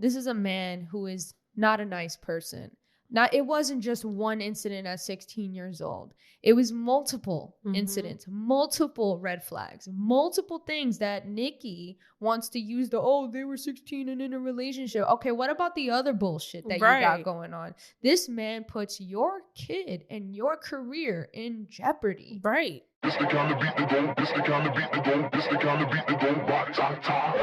this is a man who is not a nice person. It wasn't just one incident at 16 years old. It was multiple incidents, multiple red flags, multiple things that Nicki wants to use they were 16 and in a relationship. Okay, what about the other bullshit that you got going on? This man puts your kid and your career in jeopardy. Right. This the kind of beat that go, this the kind of beat that go, this the kind of beat that go, rock, top, top.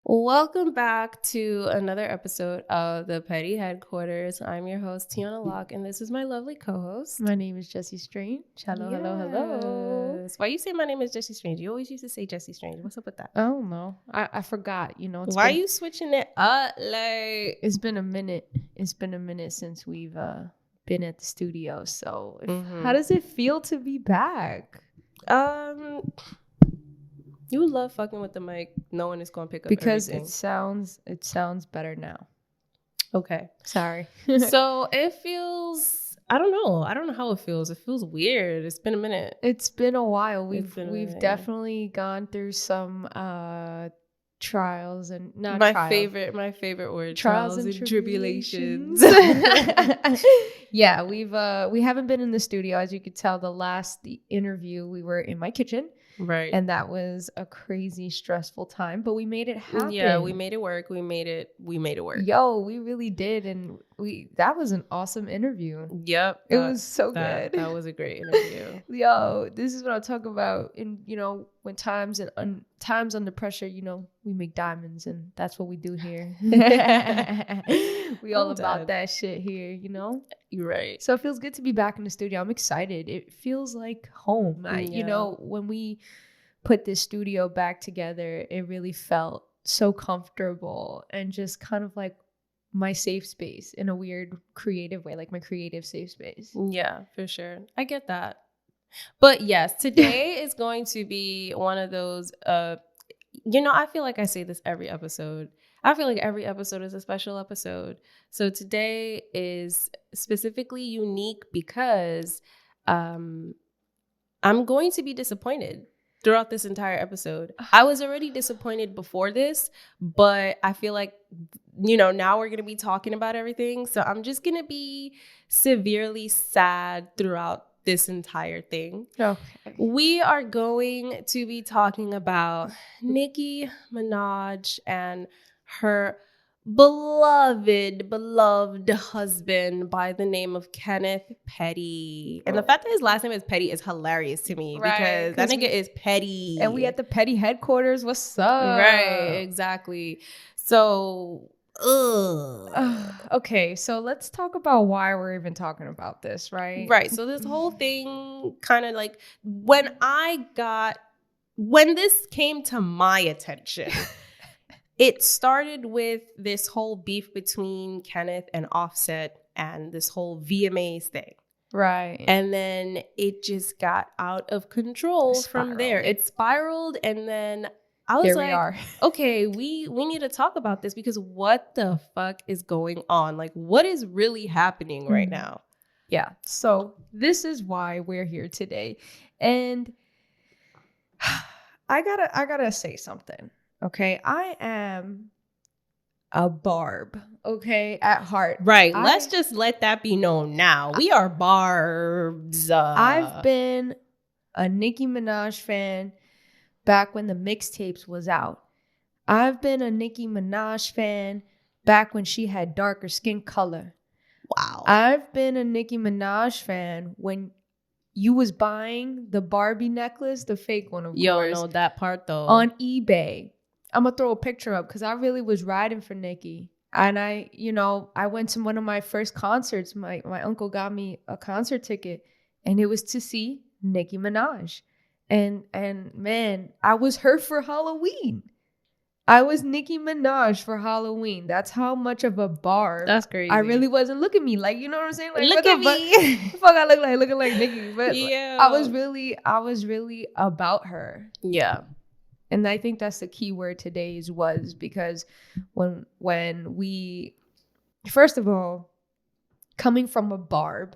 Welcome back to another episode of the Petty Headquarters. I'm your host, Tiana Locke, and this is my lovely co-host. My name is Jessie Strange. Hello. Why you say my name is Jessie Strange? You always used to say Jessie Strange. What's up with that? I don't know. I forgot, Why are you switching it up? Like, it's been a minute. It's been a minute since we've been at the studio. So how does it feel to be back? You love fucking with the mic. No one is gonna pick up because everything. it sounds better now. Okay, sorry. So it feels. I don't know how it feels. It feels weird. It's been a minute. It's been a while. We've definitely gone through some trials and not my favorite word. Trials and tribulations. Yeah, we haven't been in the studio, as you could tell. The interview we were in my kitchen. Right. And that was a crazy, stressful time, but we made it happen. Yeah, we made it work. We made it work. Yo, we really did. And that was an awesome interview. Yep. It was so good. That was a great interview. Yo, this is what I'm talking about. And, when times under pressure, we make diamonds, and that's what we do here. We all about that shit here, You're right. So it feels good to be back in the studio. I'm excited. It feels like home. When we put this studio back together, it really felt so comfortable and just kind of like my safe space in a weird creative way, like my creative safe space. Yeah, for sure. I get that. But yes, today is going to be one of those, I feel like I say this every episode. I feel like every episode is a special episode. So today is specifically unique because I'm going to be disappointed throughout this entire episode. I was already disappointed before this, but I feel like, now we're going to be talking about everything. So I'm just going to be severely sad throughout this entire thing. Okay. We are going to be talking about Nicki Minaj and her beloved husband by the name of Kenneth Petty. And the fact that his last name is Petty is hilarious to me, because that nigga is petty. And we at the Petty Headquarters. What's up? Right, exactly. So okay, so let's talk about why we're even talking about this, right? Right. So this whole thing kind of like when this came to my attention, it started with this whole beef between Kenneth and Offset and this whole VMAs thing. Right. And then it just got out of control from there. It spiraled, and then I was okay, we need to talk about this, because what the fuck is going on? Like, what is really happening right now? Yeah. So this is why we're here today. And I gotta say something. Okay. I am a barb, okay, at heart. Right. Let's just let that be known now. We are barbs. I've been a Nicki Minaj fan back when the mixtapes was out. I've been a Nicki Minaj fan back when she had darker skin color. Wow. I've been a Nicki Minaj fan when you was buying the Barbie necklace, the fake one, of course. Yo, no, that part though. On eBay. I'm going to throw a picture up because I really was riding for Nicki. And I went to one of my first concerts. My uncle got me a concert ticket, and it was to see Nicki Minaj. And man, I was her for Halloween. I was Nicki Minaj for Halloween. That's how much of a barb. That's crazy. I really wasn't. Look at me, like, you know what I'm saying? Like, look at me. What the fuck I look like? Looking like Nicki. But yeah. I was really about her. Yeah. And I think that's the key word today's was, because when we, first of all, coming from a Barb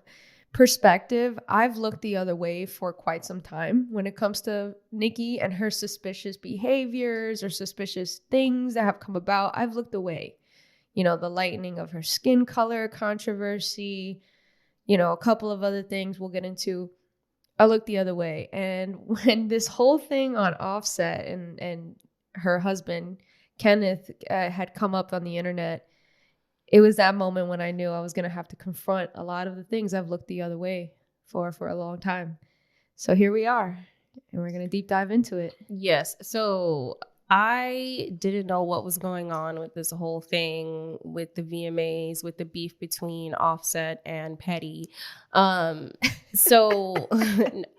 perspective, I've looked the other way for quite some time when it comes to Nicki and her suspicious behaviors or suspicious things that have come about. I've looked away. You know, the lightening of her skin color controversy, you know, a couple of other things we'll get into. I looked the other way. And when this whole thing on Offset and her husband, Kenneth, had come up on the internet, it was that moment when I knew I was going to have to confront a lot of the things I've looked the other way for a long time. So here we are, and we're going to deep dive into it. Yes. So I didn't know what was going on with this whole thing with the VMAs, with the beef between Offset and Petty. So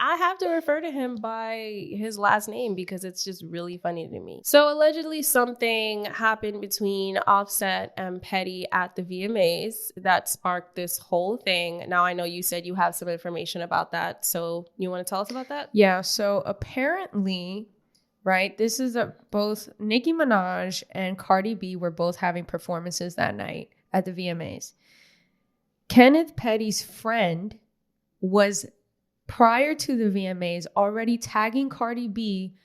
I have to refer to him by his last name because it's just really funny to me. So allegedly something happened between Offset and Petty at the VMAs that sparked this whole thing. Now I know you said you have some information about that. So you want to tell us about that? Yeah. So apparently, right, this is both Nicki Minaj and Cardi B were both having performances that night at the VMAs. Kenneth Petty's friend was, prior to the VMAs, already tagging Cardi B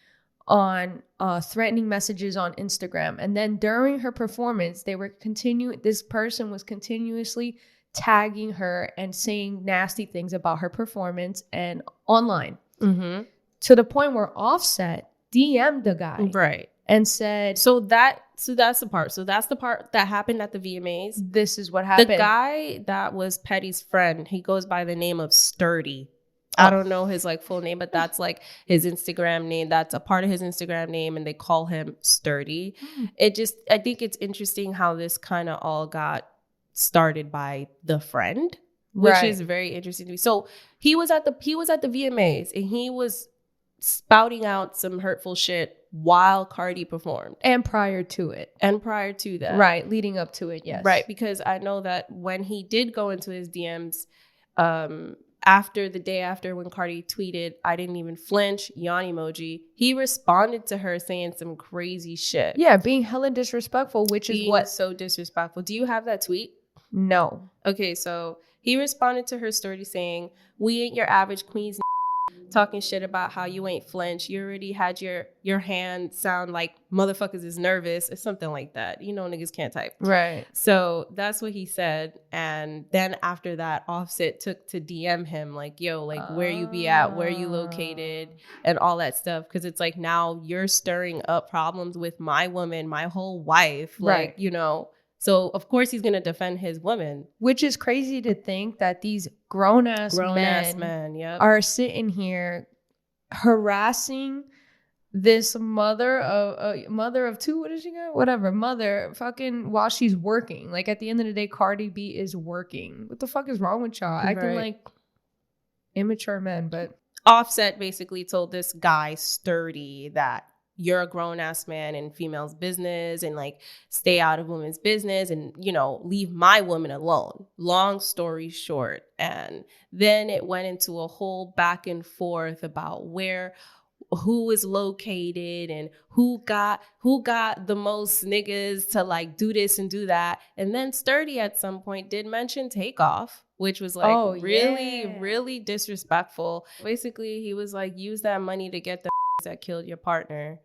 on threatening messages on Instagram. And then during her performance, this person was continuously tagging her and saying nasty things about her performance and online. Mm-hmm. To the point where Offset DM'd the guy, right, and said, so that's the part. So that's the part that happened at the VMAs. This is what happened. The guy that was Petty's friend, he goes by the name of Sturdy. I don't know his like full name, but that's like his Instagram name. That's a part of his Instagram name, and they call him Sturdy. I think it's interesting how this kind of all got started by the friend, which is very interesting to me. So he was at the VMAs, and he was spouting out some hurtful shit while Cardi performed. And prior to that. Right, leading up to it, yes. Right, because I know that when he did go into his DMs, after the day after when Cardi tweeted, "I didn't even flinch," yawn emoji, he responded to her saying some crazy shit. Yeah, being hella disrespectful, which is what... so disrespectful. Do you have that tweet? No. Okay, so he responded to her story saying, "We ain't your average queens talking shit about how you ain't flinch. You already had your hand sound like motherfuckers is nervous," or something like that. You know, niggas can't type. Right. So that's what he said. And then after that, Offset took to DM him like, "Yo, like where you be at, where you located," and all that stuff. Cause it's like, now you're stirring up problems with my woman, my whole wife. Like, you know, so of course he's going to defend his woman. Which is crazy to think that these grown-ass men are sitting here harassing this mother of two. What does she got? Whatever. Mother fucking while she's working. Like at the end of the day, Cardi B is working. What the fuck is wrong with y'all? Acting like immature men. But Offset basically told this guy, Sturdy, that you're a grown-ass man in females' business and like stay out of women's business and, you know, leave my woman alone. Long story short. And then it went into a whole back and forth about who is located and who got the most niggas to like do this and do that. And then Sturdy at some point did mention Takeoff, which was like really disrespectful. Basically, he was like, use that money to get the that killed your partner,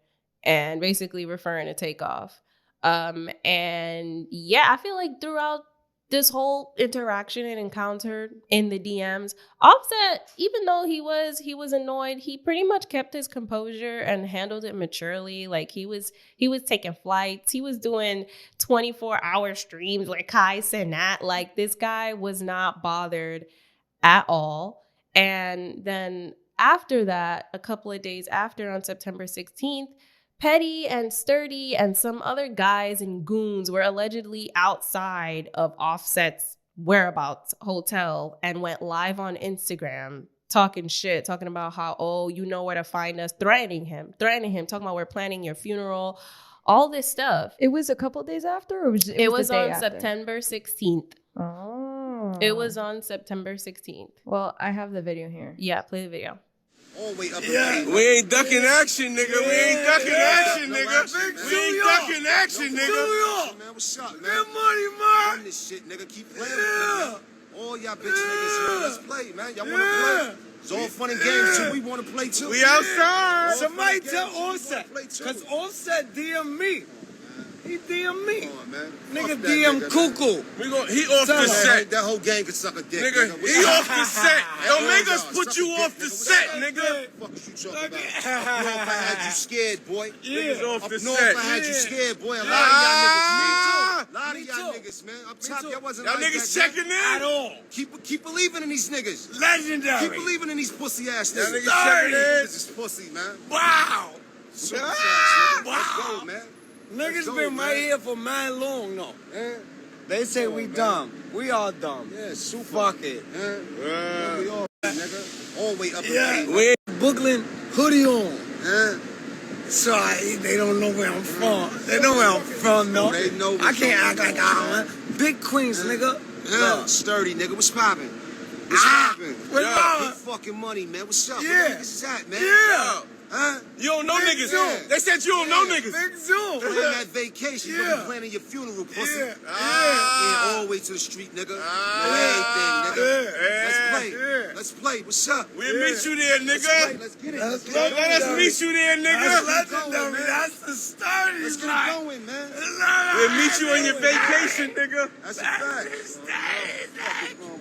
and basically referring to Takeoff. And yeah, I feel like throughout this whole interaction and encounter in the DMs, Offset, even though he was annoyed, he pretty much kept his composure and handled it maturely. Like he was taking flights, he was doing 24-hour streams like Kai Cenat. Like this guy was not bothered at all. And then after that, a couple of days after, on September 16th, Petty and Sturdy and some other guys and goons were allegedly outside of Offset's whereabouts hotel and went live on Instagram talking shit, talking about how, oh, you know where to find us, threatening him, talking about we're planning your funeral, all this stuff. It was a couple of days after, or it was on after? September 16th. Oh. It was on September 16th. Well, I have the video here. Yeah, play the video. All the way up We ain't ducking action, nigga. We ain't ducking action, nigga. We ain't ducking action, nigga. Man, what's up, man? Good money, man. Run this shit, nigga. Keep playing with me, man. All y'all bitch niggas here, let's play, man. Y'all wanna play? It's all fun and games too. We wanna play too. We outside. Somebody tell Offset. Cause Offset DM me. He DM me. Come on, man. Nigga Fuck that DM nigga, Cuckoo. He off the set. That whole gang could suck a dick, Nigga, nigga. he off the set. Don't make us Suck put a you dick, off the nigga. set, What nigga. the fuck is you talking about? Up north, I had you scared, boy. Niggas off Up the north, set. I had you scared, boy. A lot of y'all niggas. A lot of y'all niggas, man. Up top, y'all wasn't Y'all like niggas that, checking man. in? At all. Keep believing in these niggas. Legendary. Keep believing in these pussy ass Y'all niggas. niggas checking in? This is pussy, man. Wow. Supercharged, nigga. Let's go, man. Niggas go, been right man. here for man long, though. Eh? They say Come on, we man. dumb. We all dumb. Yeah, super. Fuck it. Yeah, we all, nigga. All the way up in We ain't Brooklyn hoodie on. Eh? So they don't know where I'm from. They know where I'm from, though. They know I can't act like I don't. Big Queens, nigga. Yeah, Look. sturdy, nigga. What's poppin'? What's poppin'? What's Big poppin'? fucking money, man. What's up? Yeah. Where the niggas is at, man? Yeah. Huh? You don't know Big niggas. Zoom. They said you don't know niggas. Big Zoom. Planning that vacation. You Yeah. be planning your funeral, pussy. Yeah. Yeah, all the way to the street, nigga. Know everything, nigga. Yeah. Let's play. Yeah. Let's play. What's up? We'll meet you there, Let's play. nigga. Let's get it. Let's Let's go. get it. Let us meet you there, That's nigga. legendary. man. That's the story. Let's get it going, man. We'll meet you on your vacation, nigga. That's a fact.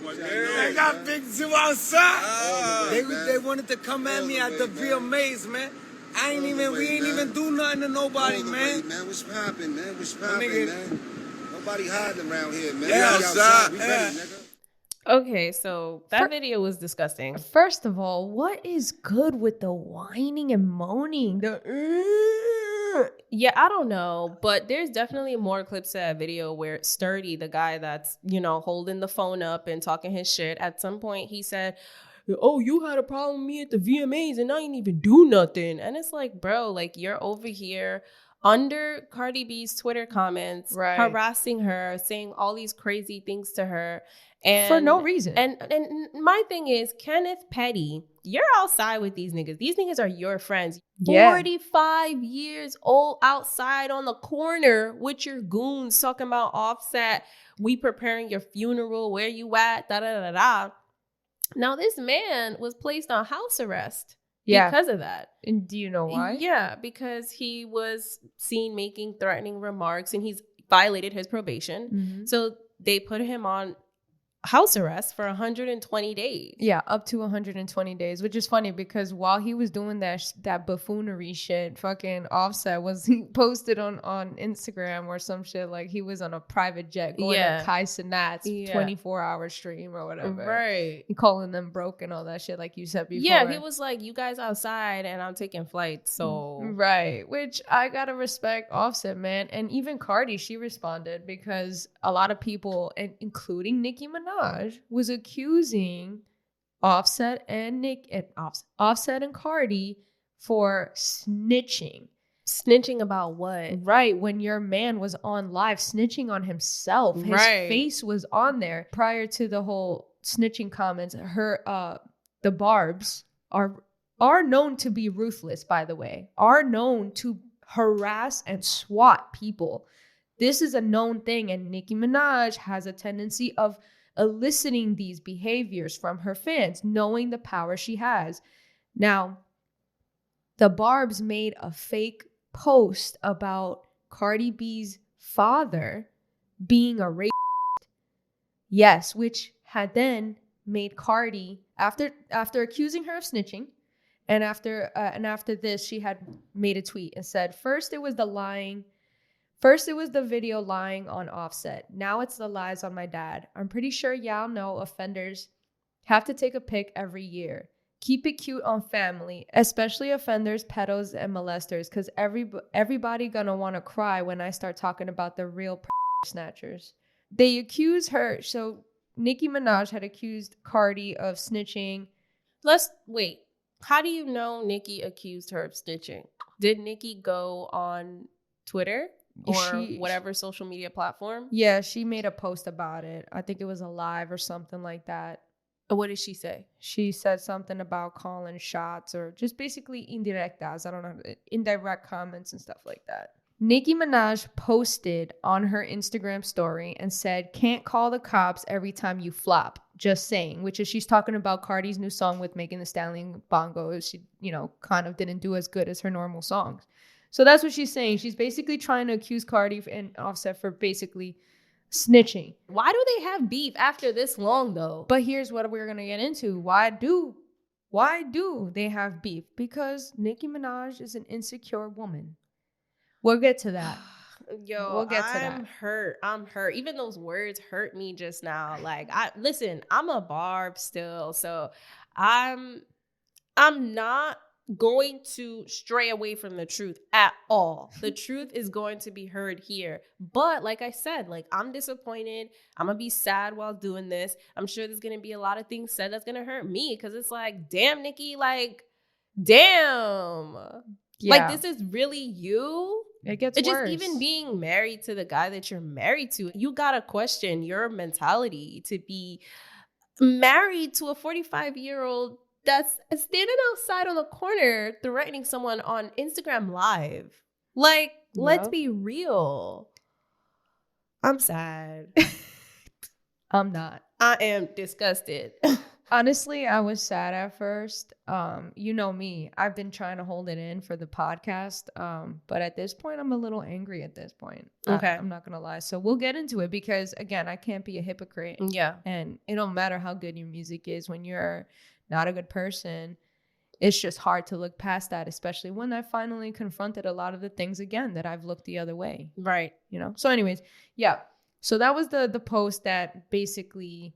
They got Big Zoo outside. All the way, man. They wanted to come at All me the at way, the man. VMAs, man. I ain't All the even, way, we ain't man. even do nothing to nobody, All the man. way, man. What's poppin', man? What's poppin', nigga- man? Nobody hiding around here, man. Yeah, We outside. We ready, nigga. Okay, so that video was disgusting. First of all, what is good with the whining and moaning? Yeah, I don't know, but there's definitely more clips to that video where Sturdy, the guy that's, holding the phone up and talking his shit, at some point he said, "Oh, you had a problem with me at the VMAs and I didn't even do nothing." And it's like, bro, like you're over here under Cardi B's Twitter comments, Right. harassing her, saying all these crazy things to her. And For no reason. And my thing is, Kenneth Petty, you're outside with these niggas. These niggas are your friends. Yeah. 45 years old outside on the corner with your goons talking about Offset. We preparing your funeral. Where you at? Da da da da. Now this man was placed on house arrest because of that. And do you know why? Yeah, because he was seen making threatening remarks and he's violated his probation. Mhm. So they put him on house arrest for 120 days. Yeah, up to 120 days, which is funny because while he was doing that buffoonery shit, fucking Offset he posted on Instagram or some shit like he was on a private jet going to Kai Cenat's 24-hour stream or whatever. Right. He calling them broke and all that shit like you said before. Yeah, he was like, you guys outside and I'm taking flights, so. Right, which I gotta respect Offset, man. And even Cardi, she responded because a lot of people, and including Nicki Minaj, was accusing Offset and Offset and Cardi for snitching. Snitching about what? Right, when your man was on live snitching on himself. His face was on there prior to the whole snitching comments. The Barbs are known to be ruthless, by the way, are known to harass and swat people. This is a known thing, and Nicki Minaj has a tendency of eliciting these behaviors from her fans, knowing the power she has. Now, the Barbs made a fake post about Cardi B's father being a rapist. Yes, which had then made Cardi, after accusing her of snitching, and after this, she had made a tweet and said, First it was the video lying on Offset. Now it's the lies on my dad. I'm pretty sure y'all know offenders have to take a pic every year. Keep it cute on family, especially offenders, pedos, and molesters, because everybody gonna want to cry when I start talking about the real snatchers. They accuse her. So Nicki Minaj had accused Cardi of snitching. Let's wait. How do you know Nicki accused her of snitching? Did Nicki go on Twitter? Or whatever social media platform? Yeah, she made a post about it. I think it was a live or something like that. What did she say? She said something about calling shots or just basically indirectas. I don't know, indirect comments and stuff like that. Nicki Minaj posted on her Instagram story and said, "Can't call the cops every time you flop. Just saying," which is she's talking about Cardi's new song with Megan Thee Stallion bongos. She, kind of didn't do as good as her normal songs. So that's what she's saying. She's basically trying to accuse Cardi and Offset for basically snitching. Why do they have beef after this long, though? But here's what we're going to get into. Why do they have beef? Because Nicki Minaj is an insecure woman. We'll get to that. Yo, we'll get to I'm hurt. I'm hurt. Even those words hurt me just now. Like, I'm a barb still, so I'm not going to stray away from the truth at all. The truth is going to be heard here. But like I said, like, I'm disappointed. I'm gonna be sad while doing this. I'm sure there's gonna be a lot of things said that's gonna hurt me, because it's like, damn, Nicki, like, damn. Yeah. Like, this is really you? It gets worse. Just even being married to the guy that you're married to, you gotta question your mentality to be married to a 45-year-old that's standing outside on the corner threatening someone on Instagram Live. Like, let's be real. I'm sad. I'm not. I am disgusted. Honestly, I was sad at first. You know me. I've been trying to hold it in for the podcast. But at this point, I'm a little angry at this point. Okay. I'm not going to lie. So we'll get into it because, again, I can't be a hypocrite. Yeah. And it don't matter how good your music is. When you're not a good person, it's just hard to look past that, especially when I finally confronted a lot of the things again that I've looked the other way. Right. So anyways, yeah. So that was the post that basically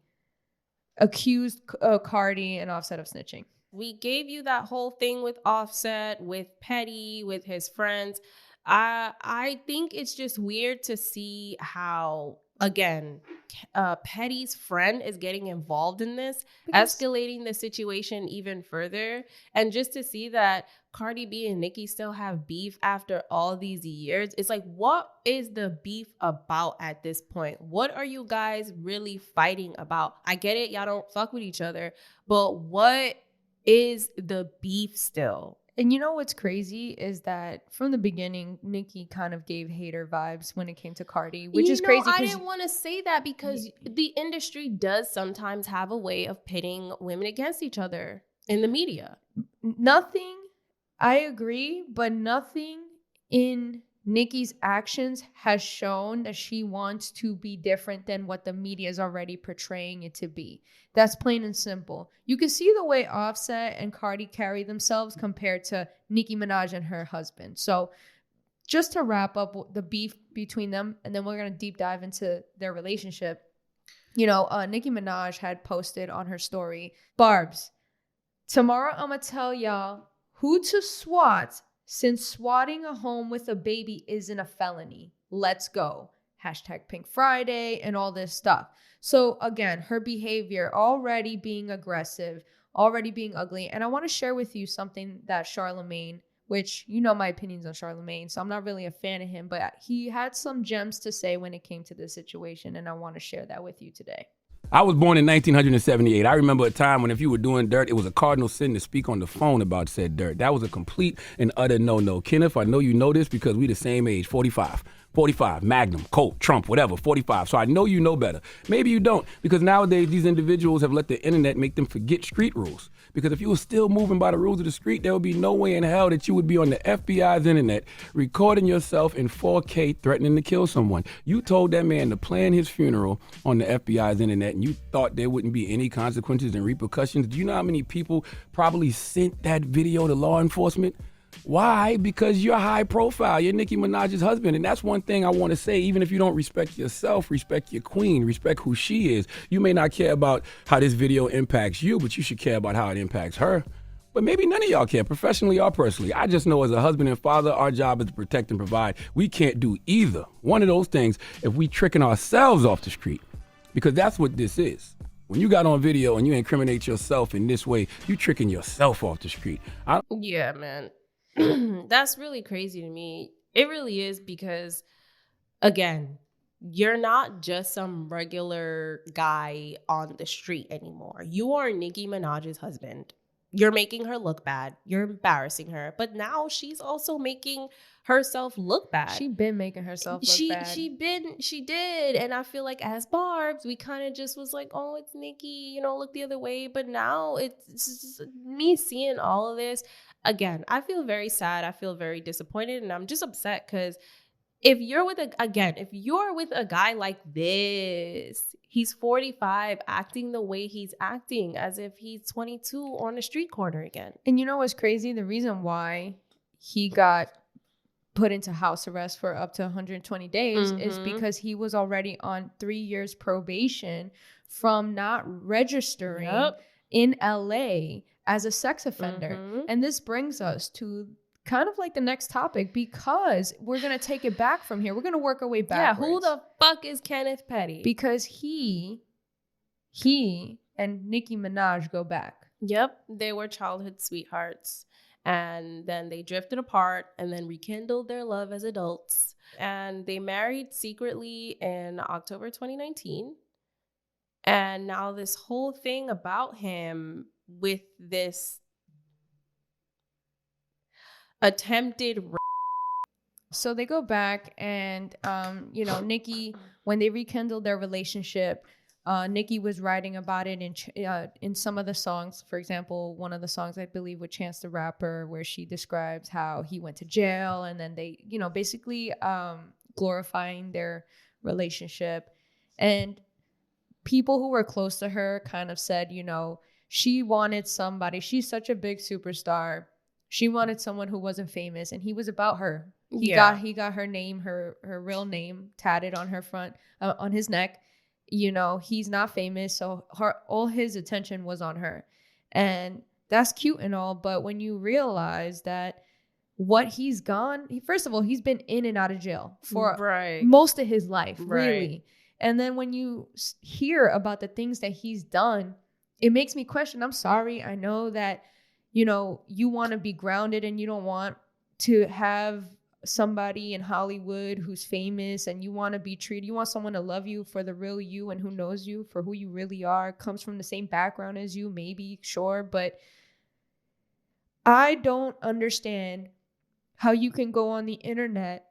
accused Cardi and Offset of snitching. We gave you that whole thing with Offset, with Petty, with his friends. I think it's just weird to see how, again, Petty's friend is getting involved in this, escalating the situation even further. And just to see that Cardi B and Nicki still have beef after all these years, it's like, what is the beef about at this point? What are you guys really fighting about? I get it, y'all don't fuck with each other, but what is the beef still? And you know what's crazy is that from the beginning, Nicki kind of gave hater vibes when it came to Cardi, which is crazy. I didn't want to say that because the industry does sometimes have a way of pitting women against each other in the media. Nothing, I agree, but nothing in Nicki's actions has shown that she wants to be different than what the media is already portraying it to be. That's plain and simple. You can see the way Offset and Cardi carry themselves compared to Nicki Minaj and her husband. So just to wrap up the beef between them, and then we're going to deep dive into their relationship. Nicki Minaj had posted on her story, "Barbs, tomorrow I'm going to tell y'all who to swat since swatting a home with a baby isn't a felony. Let's go. Hashtag Pink Friday," and all this stuff. So again, her behavior already being aggressive, already being ugly. And I want to share with you something that Charlemagne, which my opinions on Charlemagne, so I'm not really a fan of him, but he had some gems to say when it came to this situation. And I want to share that with you today. I was born in 1978. I remember a time when if you were doing dirt, it was a cardinal sin to speak on the phone about said dirt. That was a complete and utter no-no. Kenneth, I know you know this because we the same age, 45. 45, Magnum, Colt, Trump, whatever, 45. So I know you know better. Maybe you don't, because nowadays these individuals have let the internet make them forget street rules. Because if you were still moving by the rules of the street, there would be no way in hell that you would be on the FBI's internet recording yourself in 4K threatening to kill someone. You told that man to plan his funeral on the FBI's internet, and you thought there wouldn't be any consequences and repercussions. Do you know how many people probably sent that video to law enforcement? Why? Because you're high profile. You're Nicki Minaj's husband. And that's one thing I want to say. Even if you don't respect yourself, respect your queen, respect who she is. You may not care about how this video impacts you, but you should care about how it impacts her. But maybe none of y'all care, professionally or personally. I just know as a husband and father, our job is to protect and provide. We can't do either one of those things if we tricking ourselves off the street. Because that's what this is. When you got on video and you incriminate yourself in this way, you tricking yourself off the street. Yeah, man. That's really crazy to me. It really is, because, again, you're not just some regular guy on the street anymore. You are Nicki Minaj's husband. You're making her look bad. You're embarrassing her. But now she's also making herself look bad. She been making herself look bad. She did. And I feel like as Barbs, we kind of just was like, oh, it's Nicki, you know, look the other way. But now it's just me seeing all of this. Again, I feel very sad. I feel very disappointed. And I'm just upset because if you're with a guy like this, he's 45 acting the way he's acting as if he's 22 on a street corner again. And you know what's crazy? The reason why he got put into house arrest for up to 120 days is because he was already on 3 years probation from not registering in LA as a sex offender. And this brings us to kind of like the next topic, because we're going to take it back from here. We're going to work our way backwards. Yeah, who the fuck is Kenneth Petty? Because he and Nicki Minaj go back. Yep, they were childhood sweethearts. And then they drifted apart and then rekindled their love as adults. And they married secretly in October 2019. And now this whole thing about him with this attempted rape. So they go back and, Nicki, when they rekindled their relationship, Nicki was writing about it in some of the songs. For example, one of the songs, I believe, with Chance the Rapper, where she describes how he went to jail, and then they, basically glorifying their relationship. And people who were close to her kind of said, she wanted somebody. She's such a big superstar. She wanted someone who wasn't famous, and he was about her. He got her name, her real name, tatted on her front, on his neck. He's not famous, so all his attention was on her, and that's cute and all. But when you realize that what he's first of all, he's been in and out of jail for most of his life, really. And then when you hear about the things that he's done, it makes me question. I'm sorry, I know that. You want to be grounded and you don't want to have somebody in Hollywood who's famous, and you want to be treated. You want someone to love you for the real you and who knows you for who you really are, comes from the same background as you, maybe, sure. But I don't understand how you can go on the internet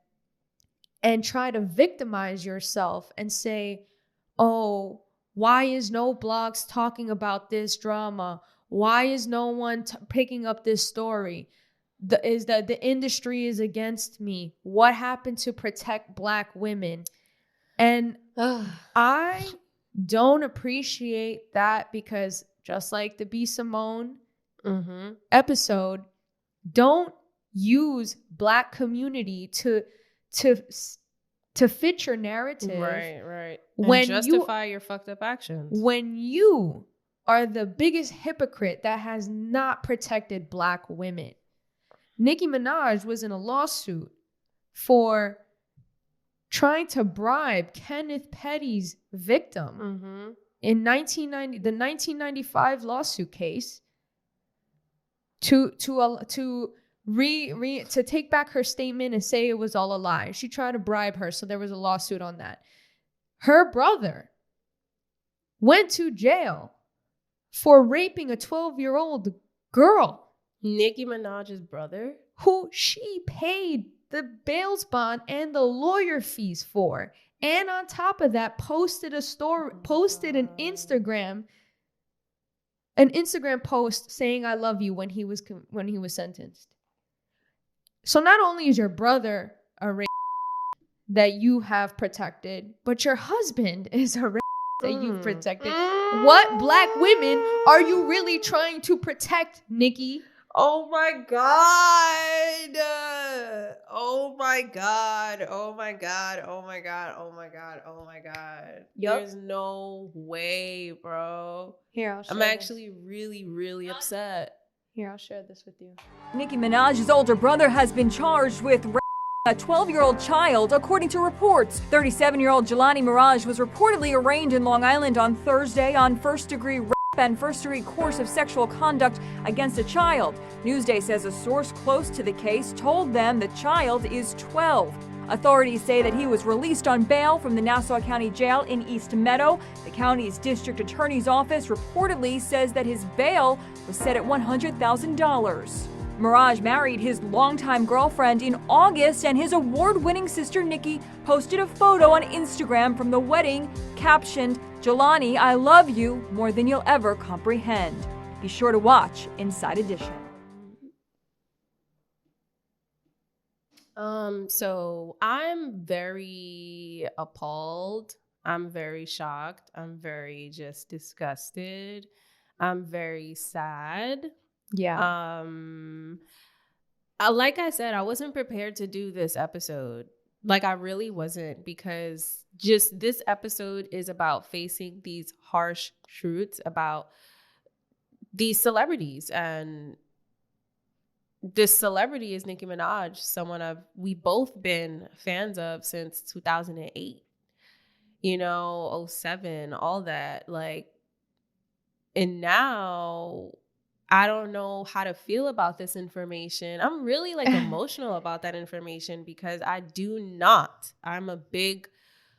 and try to victimize yourself and say, oh, why is no blogs talking about this drama? Why is no one picking up this story? The industry is against me. What happened to protect Black women? And I don't appreciate that, because just like the B. Simone episode, don't use Black community to fit your narrative. Right. When and justify your fucked up actions. When you are the biggest hypocrite that has not protected Black women. Nicki Minaj was in a lawsuit for trying to bribe Kenneth Petty's victim in the 1995 lawsuit case to take back her statement and say it was all a lie. She tried to bribe her, so there was a lawsuit on that. Her brother went to jail for raping a 12-year-old girl. Nicki Minaj's brother? Who she paid the bail bond and the lawyer fees for. And on top of that, posted an Instagram post saying I love you when he was sentenced. So not only is your brother a rape that you have protected, but your husband is a rape that you've protected. What Black women are you really trying to protect, Nicki? Oh my God. Oh my God. Oh my God. Oh my God. Oh my God. Oh my God. Yep. There's no way, bro. Here, I'm actually really, really upset. Here, I'll share this with you. Nicki Minaj's older brother has been charged with a 12-year-old child, according to reports. 37-year-old Jelani Mirage was reportedly arraigned in Long Island on Thursday on first-degree rape and first-degree course of sexual conduct against a child. Newsday says a source close to the case told them the child is 12. Authorities say that he was released on bail from the Nassau County Jail in East Meadow. The county's district attorney's office reportedly says that his bail was set at $100,000. Mirage married his longtime girlfriend in August, and his award-winning sister Nicki posted a photo on Instagram from the wedding captioned, "Jelani, I love you more than you'll ever comprehend." Be sure to watch Inside Edition. So I'm very appalled. I'm very shocked. I'm very just disgusted. I'm very sad. Yeah. Like I said, I wasn't prepared to do this episode. Like, I really wasn't, because just this episode is about facing these harsh truths about these celebrities. And this celebrity is Nicki Minaj, someone we both been fans of since 2008, 07, all that. Like, and now I don't know how to feel about this information. I'm really emotional about that information, because I'm a big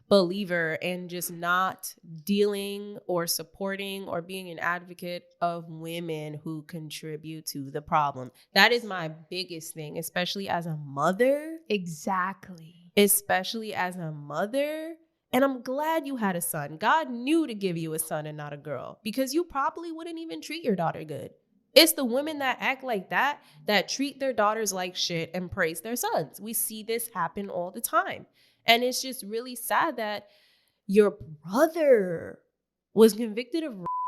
believer in just not dealing or supporting or being an advocate of women who contribute to the problem. That is my biggest thing, especially as a mother. Exactly. Especially as a mother. And I'm glad you had a son. God knew to give you a son and not a girl, because you probably wouldn't even treat your daughter good. It's the women that act like that treat their daughters like shit and praise their sons. We see this happen all the time. And it's just really sad that your brother was convicted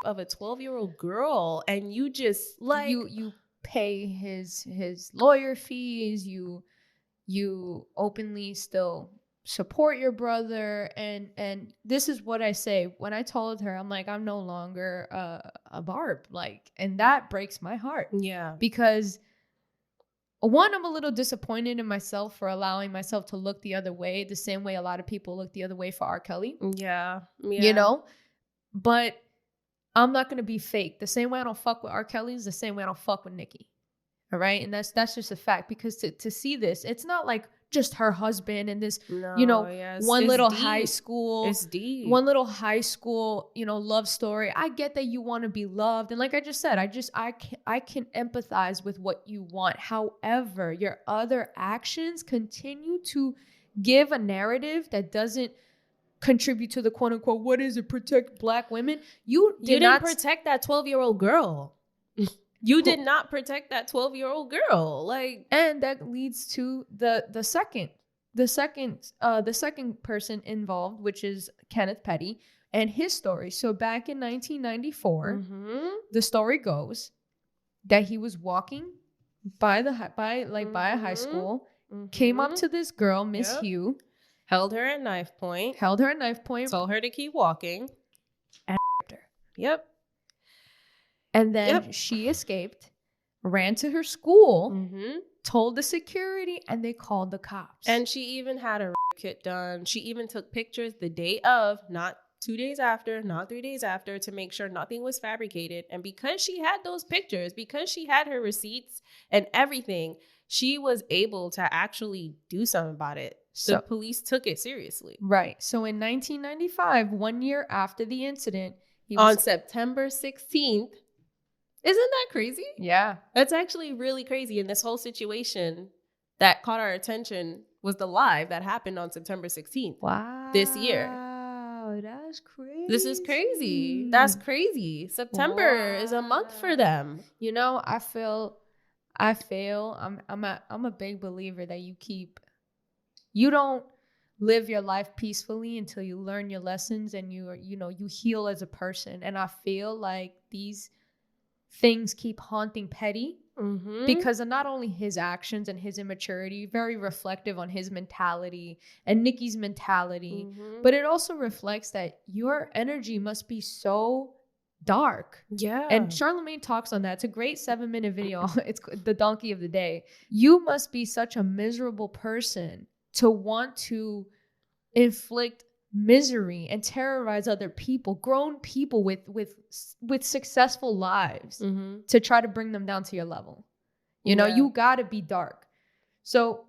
of a 12-year-old girl, and you just you pay his lawyer fees, you openly still support your brother, and this is what I say when I told her, I'm like, I'm no longer a barb, and that breaks my heart. Yeah, because one, I'm a little disappointed in myself for allowing myself to look the other way, the same way a lot of people look the other way for R. Kelly. Yeah. But I'm not gonna be fake. The same way I don't fuck with R. Kelly is the same way I don't fuck with Nicki. All right, and that's just a fact, because to see this, it's not like just her husband and this, one little high school, it's deep. One little high school, love story. I get that you want to be loved, and like I just said, I can empathize with what you want. However, your other actions continue to give a narrative that doesn't contribute to the quote unquote, what is it, protect Black women. You didn't protect that 12-year-old girl. You did not protect that 12-year-old girl. And that leads to the second person involved, which is Kenneth Petty and his story. So back in 1994, the story goes that he was walking by a high school, came up to this girl, Miss Hugh, held her at knife point, told her to keep walking, and her. Yep. And then she escaped, ran to her school, told the security, and they called the cops. And she even had a rape kit done. She even took pictures the day of, not 2 days after, not 3 days after, to make sure nothing was fabricated. And because she had those pictures, because she had her receipts and everything, she was able to actually do something about it. So the police took it seriously. Right. So in 1995, 1 year after the incident, on September 16th, isn't that crazy? Yeah. That's actually really crazy. And this whole situation that caught our attention was the live that happened on September 16th. Wow. This year. Wow, that's crazy. This is crazy. That's crazy. September is a month for them. I feel I'm a big believer that you don't live your life peacefully until you learn your lessons and you heal as a person. And I feel like these things keep haunting Petty because of not only his actions and his immaturity, very reflective on his mentality and Nicki's mentality, but it also reflects that your energy must be so dark. Yeah. And Charlamagne talks on that. It's a great 7-minute video. It's the donkey of the day. You must be such a miserable person to want to inflict misery and terrorize other people, grown people with successful lives, to try to bring them down to your level. You gotta be dark. So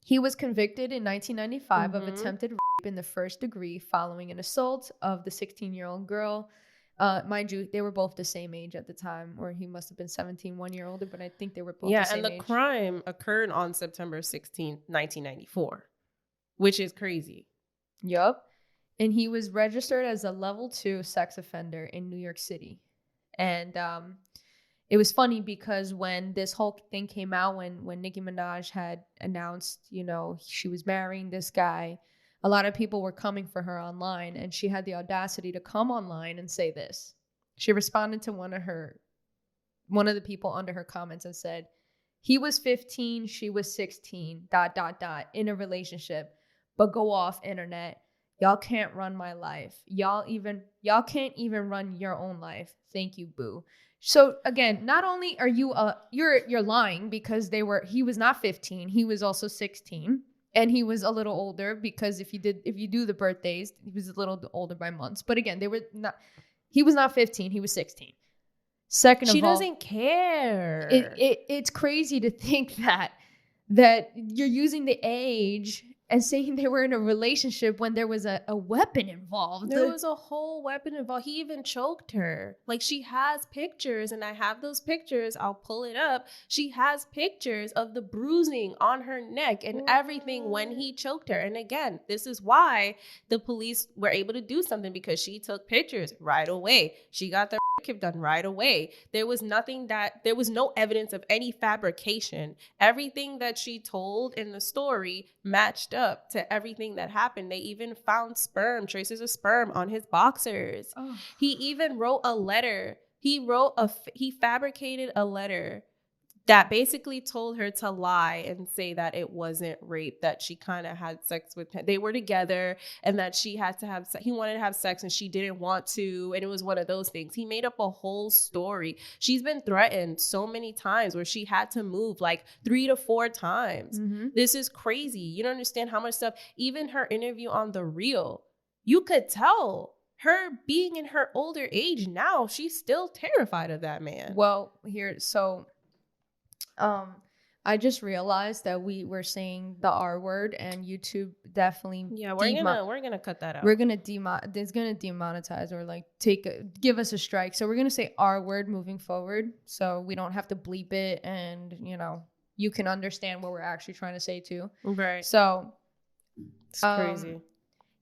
He was convicted in 1995 of attempted rape in the first degree following an assault of the 16-year-old girl. Mind you, they were both the same age at the time, or he must have been 17, 1 year older, but I think they were both the same age. Yeah, and the crime occurred on September 16th, 1994, which is crazy. Yup. And he was registered as a level 2 sex offender in New York City. And it was funny because when this whole thing came out, when Nicki Minaj had announced, you know, she was marrying this guy, a lot of people were coming for her online, and she had the audacity to come online and say this. She responded to one of the people under her comments and said, he was 15, she was 16, ... in a relationship, but go off internet. Y'all can't run my life. Y'all can't even run your own life. Thank you, boo. So again, not only are you you're lying because he was not 15, he was also 16, and he was a little older because if you do the birthdays, he was a little older by months. But again, he was not 15, he was 16. Second of all, she doesn't care. It's crazy to think that you're using the age and saying they were in a relationship when there was a weapon involved. There was a whole weapon involved. He even choked her. Like, she has pictures, and I have those pictures. I'll pull it up. She has pictures of the bruising on her neck and everything when he choked her. And again, this is why the police were able to do something, because she took pictures right away. She got the done right away. There was no evidence of any fabrication. Everything that she told in the story matched up to everything that happened. They even found traces of sperm on his boxers. Oh. He even wrote a letter. He fabricated a letter that basically told her to lie and say that it wasn't rape, that she kind of had sex with him. They were together, and that he wanted to have sex and she didn't want to. And it was one of those things. He made up a whole story. She's been threatened so many times where she had to move like 3 to 4 times. Mm-hmm. This is crazy. You don't understand how much stuff, even her interview on The Real, you could tell her being in her older age now, she's still terrified of that man. Well, I just realized that we were saying the R word, and YouTube definitely we're gonna cut that out. We're gonna it's gonna demonetize or like give us a strike. So we're gonna say R word moving forward, so we don't have to bleep it, and you can understand what we're actually trying to say too. Right. So it's crazy.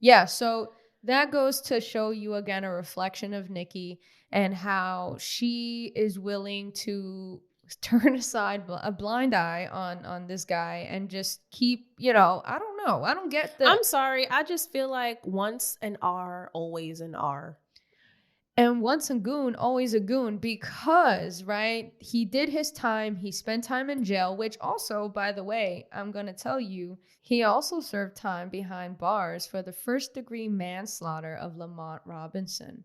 Yeah. So that goes to show you again a reflection of Nicki and how she is willing to turn aside a blind eye on this guy and just keep, I don't know. I don't get I'm sorry. I just feel like once an R, always an R. And once a goon, always a goon, because, right, he did his time. He spent time in jail, which also, by the way, I'm going to tell you, he also served time behind bars for the first-degree manslaughter of Lamont Robinson.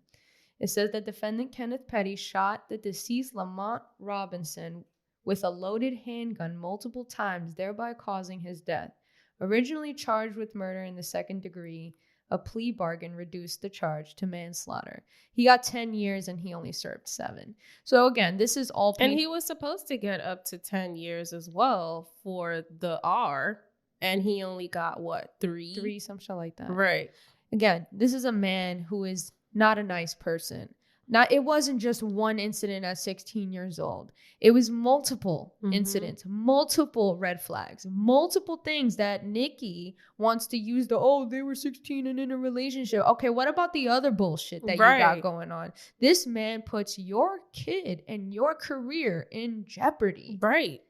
It says that defendant Kenneth Petty shot the deceased Lamont Robinson with a loaded handgun multiple times, thereby causing his death. Originally charged with murder in the second degree, a plea bargain reduced the charge to manslaughter. He got 10 years and he only served 7. So again, this is all... And he was supposed to get up to 10 years as well for the R, and he only got, 3? 3, some shit like that. Right. Again, this is a man who is not a nice person. It wasn't just one incident at 16 years old. It was multiple incidents, multiple red flags, multiple things that Nicki wants to use they were 16 and in a relationship. Okay, what about the other bullshit that you got going on? This man puts your kid and your career in jeopardy. Right.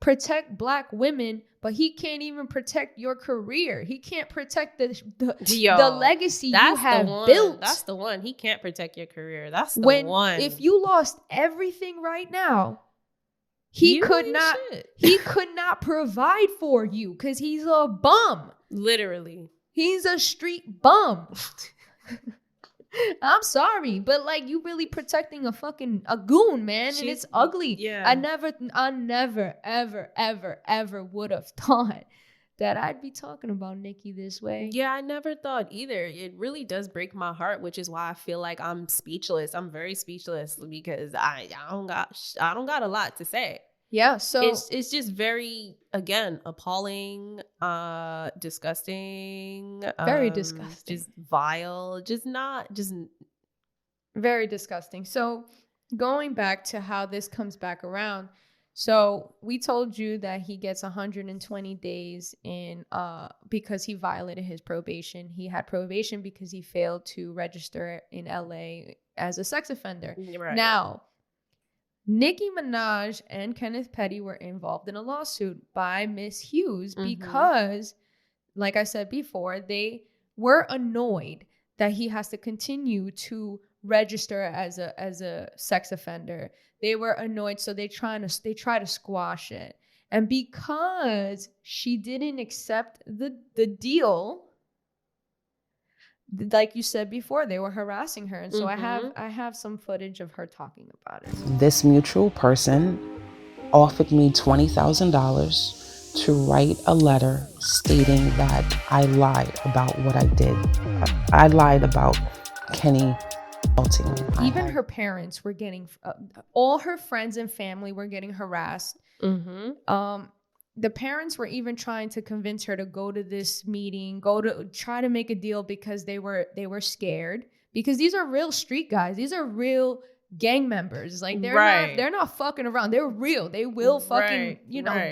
Protect Black women, but he can't even protect your career. He can't protect the legacy you have built. That's the one. He can't protect your career. That's the one. If you lost everything right now, he could not provide for you because he's a bum. Literally. He's a street bum. I'm sorry, but you really protecting a goon, man, and it's ugly. Yeah. I never, ever would have thought that I'd be talking about Nicki this way. Yeah, I never thought either. It really does break my heart, which is why I feel like I'm speechless. I'm very speechless because I don't got a lot to say. Yeah, so it's just very, again, appalling, disgusting, very disgusting. just vile, just Very disgusting. So going back to how this comes back around. So we told you that he gets 120 days in because he violated his probation. He had probation because he failed to register in LA as a sex offender. right. Now, Nicki Minaj and Kenneth Petty were involved in a lawsuit by Miss Hughes because, like I said before, they were annoyed that he has to continue to register as a sex offender. They were annoyed, so they try to squash it. And because she didn't accept the deal, like you said before, they were harassing her. And so I have some footage of her talking about it. This mutual person offered me $20,000 to write a letter stating that I lied about what I did. I lied about Kenny assaulting me. Even her parents were getting, all her friends and family were getting harassed. The parents were even trying to convince her to go to this meeting, try to make a deal because they were scared, because these are real street guys. These are real gang members. Like they're not fucking around. They're real. They will fucking,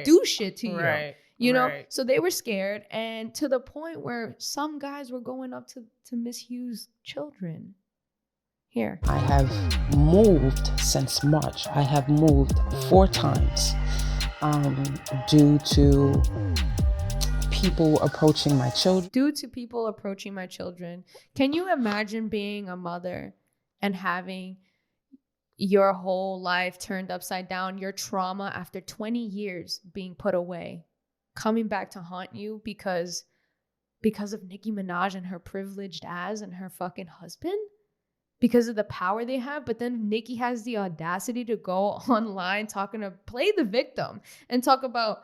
do shit to you. You know? So they were scared, and to the point where some guys were going up to Miss Hughes' children. Here. I have moved since March. I have moved 4 times. Due to people approaching my children. Can you imagine being a mother and having your whole life turned upside down, your trauma after 20 years being put away, coming back to haunt you because of Nicki Minaj and her privileged ass and her fucking husband? Because of the power they have, but then Nicki has the audacity to go online play the victim and talk about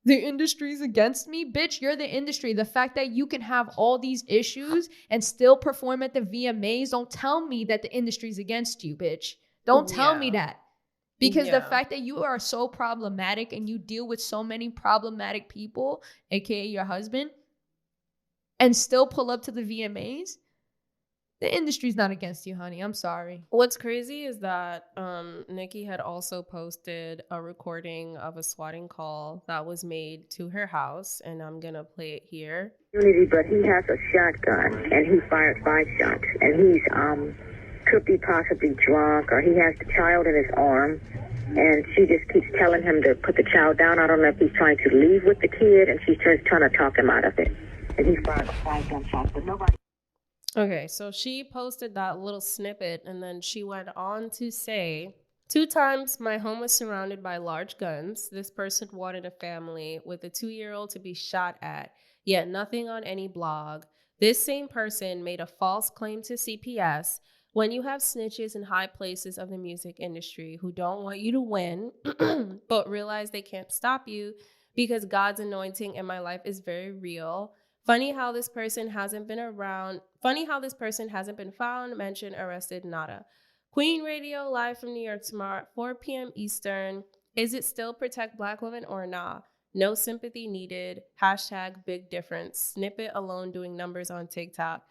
the industry's against me. Bitch, you're the industry. The fact that you can have all these issues and still perform at the VMAs, don't tell me that the industry's against you, bitch. Don't tell me that. Because the fact that you are so problematic and you deal with so many problematic people, aka your husband, and still pull up to the VMAs, the industry's not against you, honey. I'm sorry. What's crazy is that Nicki had also posted a recording of a swatting call that was made to her house, and I'm going to play it here. But he has a shotgun, and he fired 5 shots, and he's could be possibly drunk, or he has the child in his arm, and she just keeps telling him to put the child down. I don't know if he's trying to leave with the kid, and she's just trying to talk him out of it. And he fired 5 gunshots, but nobody... Okay, so she posted that little snippet, and then she went on to say, 2 times my home was surrounded by large guns. This person wanted a family with a 2-year-old to be shot at, yet nothing on any blog. This same person made a false claim to CPS. When you have snitches in high places of the music industry who don't want you to win, but realize they can't stop you because God's anointing in my life is very real. Funny how this person hasn't been found, mentioned, arrested, nada. Queen Radio, live from New York tomorrow at 4 p.m. Eastern. Is it still protect Black women or nah? No sympathy needed. Hashtag big difference. Snippet alone doing numbers on TikTok.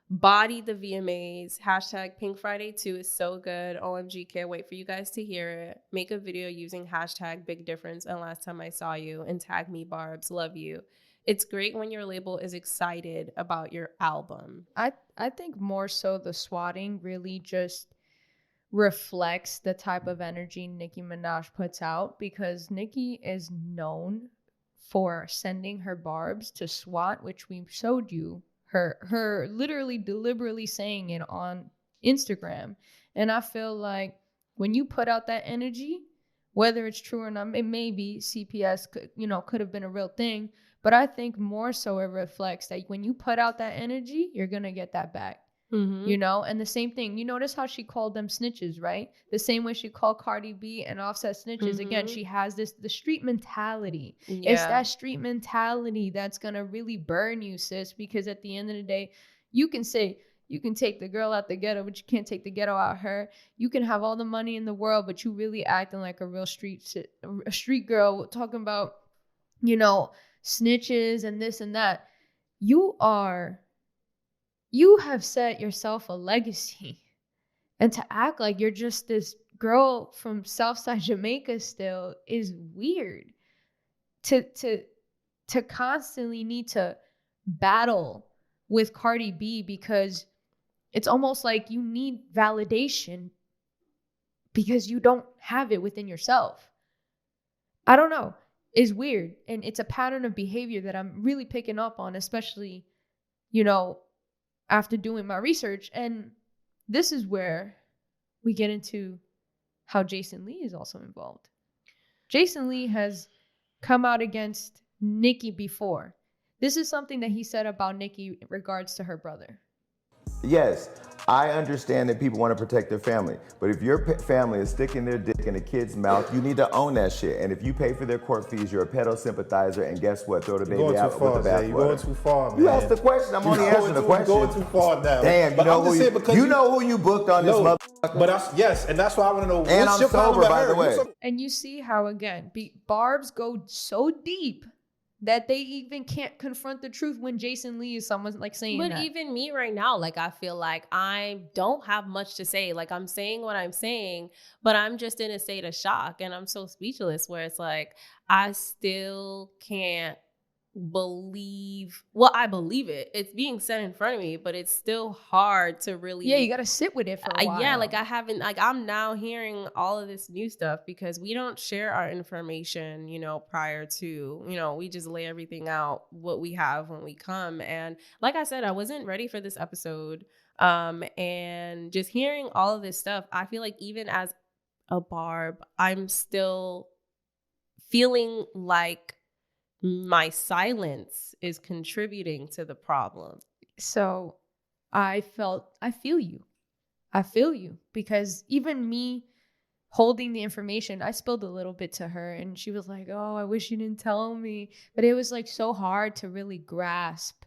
Body the VMAs. Hashtag Pink Friday 2 is so good. OMG, can't wait for you guys to hear it. Make a video using hashtag big difference and last time I saw you and tag me Barbs. Love you. It's great when your label is excited about your album. I think more so the swatting really just reflects the type of energy Nicki Minaj puts out, because Nicki is known for sending her barbs to SWAT, which we showed you her literally deliberately saying it on Instagram. And I feel like when you put out that energy, whether it's true or not, it may be CPS could have been a real thing. But I think more so it reflects that when you put out that energy, you're going to get that back, And the same thing, you notice how she called them snitches, right? The same way she called Cardi B and Offset snitches. Again, she has the street mentality. Yeah. It's that street mentality that's going to really burn you, sis, because at the end of the day, you can say, You can take the girl out the ghetto, but you can't take the ghetto out her. You can have all the money in the world, but you really acting like a real street girl, talking about, you know, snitches and this and that. You have set yourself a legacy. And to act like you're just this girl from Southside Jamaica still is weird. To constantly need to battle with Cardi B because it's almost like you need validation because you don't have it within yourself. I don't know. It's weird. And it's a pattern of behavior that I'm really picking up on, especially, you know, after doing my research. And this is where we get into how Jason Lee is also involved. Jason Lee has come out against Nicki before. This is something that he said about Nicki in regards to her brother. Yes, I understand that people want to protect their family, but if your family is sticking their dick in a kid's mouth, you need to own that shit. And if you pay for their court fees, you're a pedo sympathizer, and guess what? Throw the baby out with the bathwater. You're going too far, man. You asked the question. I'm only answering the question. You're going too far now. Damn, you know who you booked on this motherfucker? But yes, and that's why I want to know. And I'm sober, by the way. And you see how, again, barbs go so deep that they even can't confront the truth when Jason Lee is someone like saying that. But even me right now, like, I feel like I don't have much to say. Like, I'm saying what I'm saying, but I'm just in a state of shock and I'm so speechless where it's like, I still can't believe, well, I believe it. It's being said in front of me, but it's still hard to really. Yeah, you got to sit with it for a while. Yeah, like I haven't, like I'm now hearing all of this new stuff because we don't share our information, you know, prior to, you know, we just lay everything out what we have when we come. And like I said, I wasn't ready for this episode. And just hearing all of this stuff, I feel like even as a barb, I'm still feeling like my silence is contributing to the problem. So I feel you because even me holding the information, I spilled a little bit to her and she was like, oh, I wish you didn't tell me. But it was like so hard to really grasp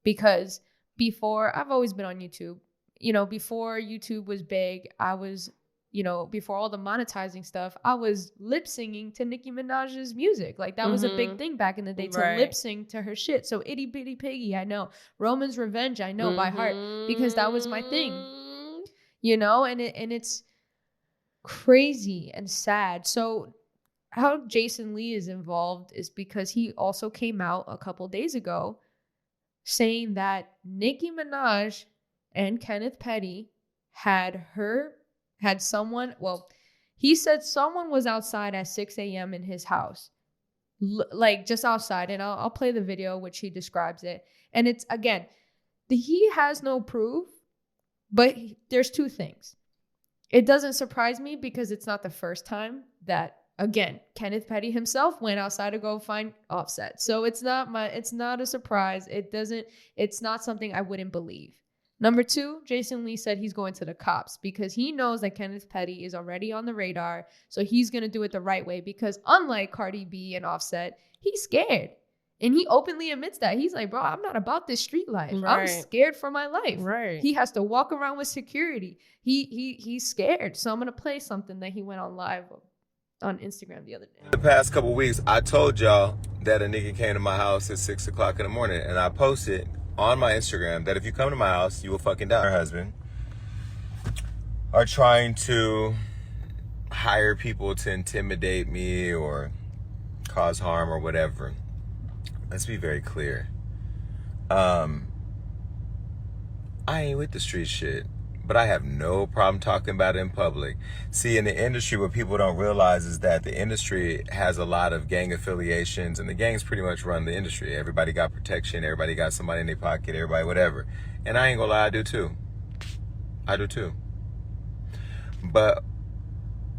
because before, I've always been on YouTube, you know, before YouTube was big, I was, you know, before all the monetizing stuff, I was lip singing to Nicki Minaj's music. Like that was a big thing back in the day to lip sync to her shit. So Itty Bitty Piggy, I know. Roman's Revenge, I know by heart because that was my thing, you know, and it's crazy and sad. So how Jason Lee is involved is because he also came out a couple days ago saying that Nicki Minaj and Kenneth Petty had someone, well, he said someone was outside at 6 a.m. in his house, like just outside. And I'll play the video, which he describes it. And it's, again, he has no proof, but there's two things. It doesn't surprise me because it's not the first time that, again, Kenneth Petty himself went outside to go find Offset. So it's not a surprise. It's not something I wouldn't believe. Number two, Jason Lee said he's going to the cops because he knows that Kenneth Petty is already on the radar. So he's going to do it the right way because unlike Cardi B and Offset, he's scared. And he openly admits that. He's like, bro, I'm not about this street life. Right. I'm scared for my life. Right. He has to walk around with security. He's scared. So I'm going to play something that he went on live on Instagram the other day. The past couple weeks, I told y'all that a nigga came to my house at 6 o'clock in the morning. And I posted on my Instagram that if you come to my house, you will fucking die. Her husband are trying to hire people to intimidate me or cause harm or whatever. Let's be very clear. I ain't with the street shit, but I have no problem talking about it in public. See, in the industry, what people don't realize is that the industry has a lot of gang affiliations, and the gangs pretty much run the industry. Everybody got protection, everybody got somebody in their pocket, everybody whatever. And I ain't gonna lie, I do too. But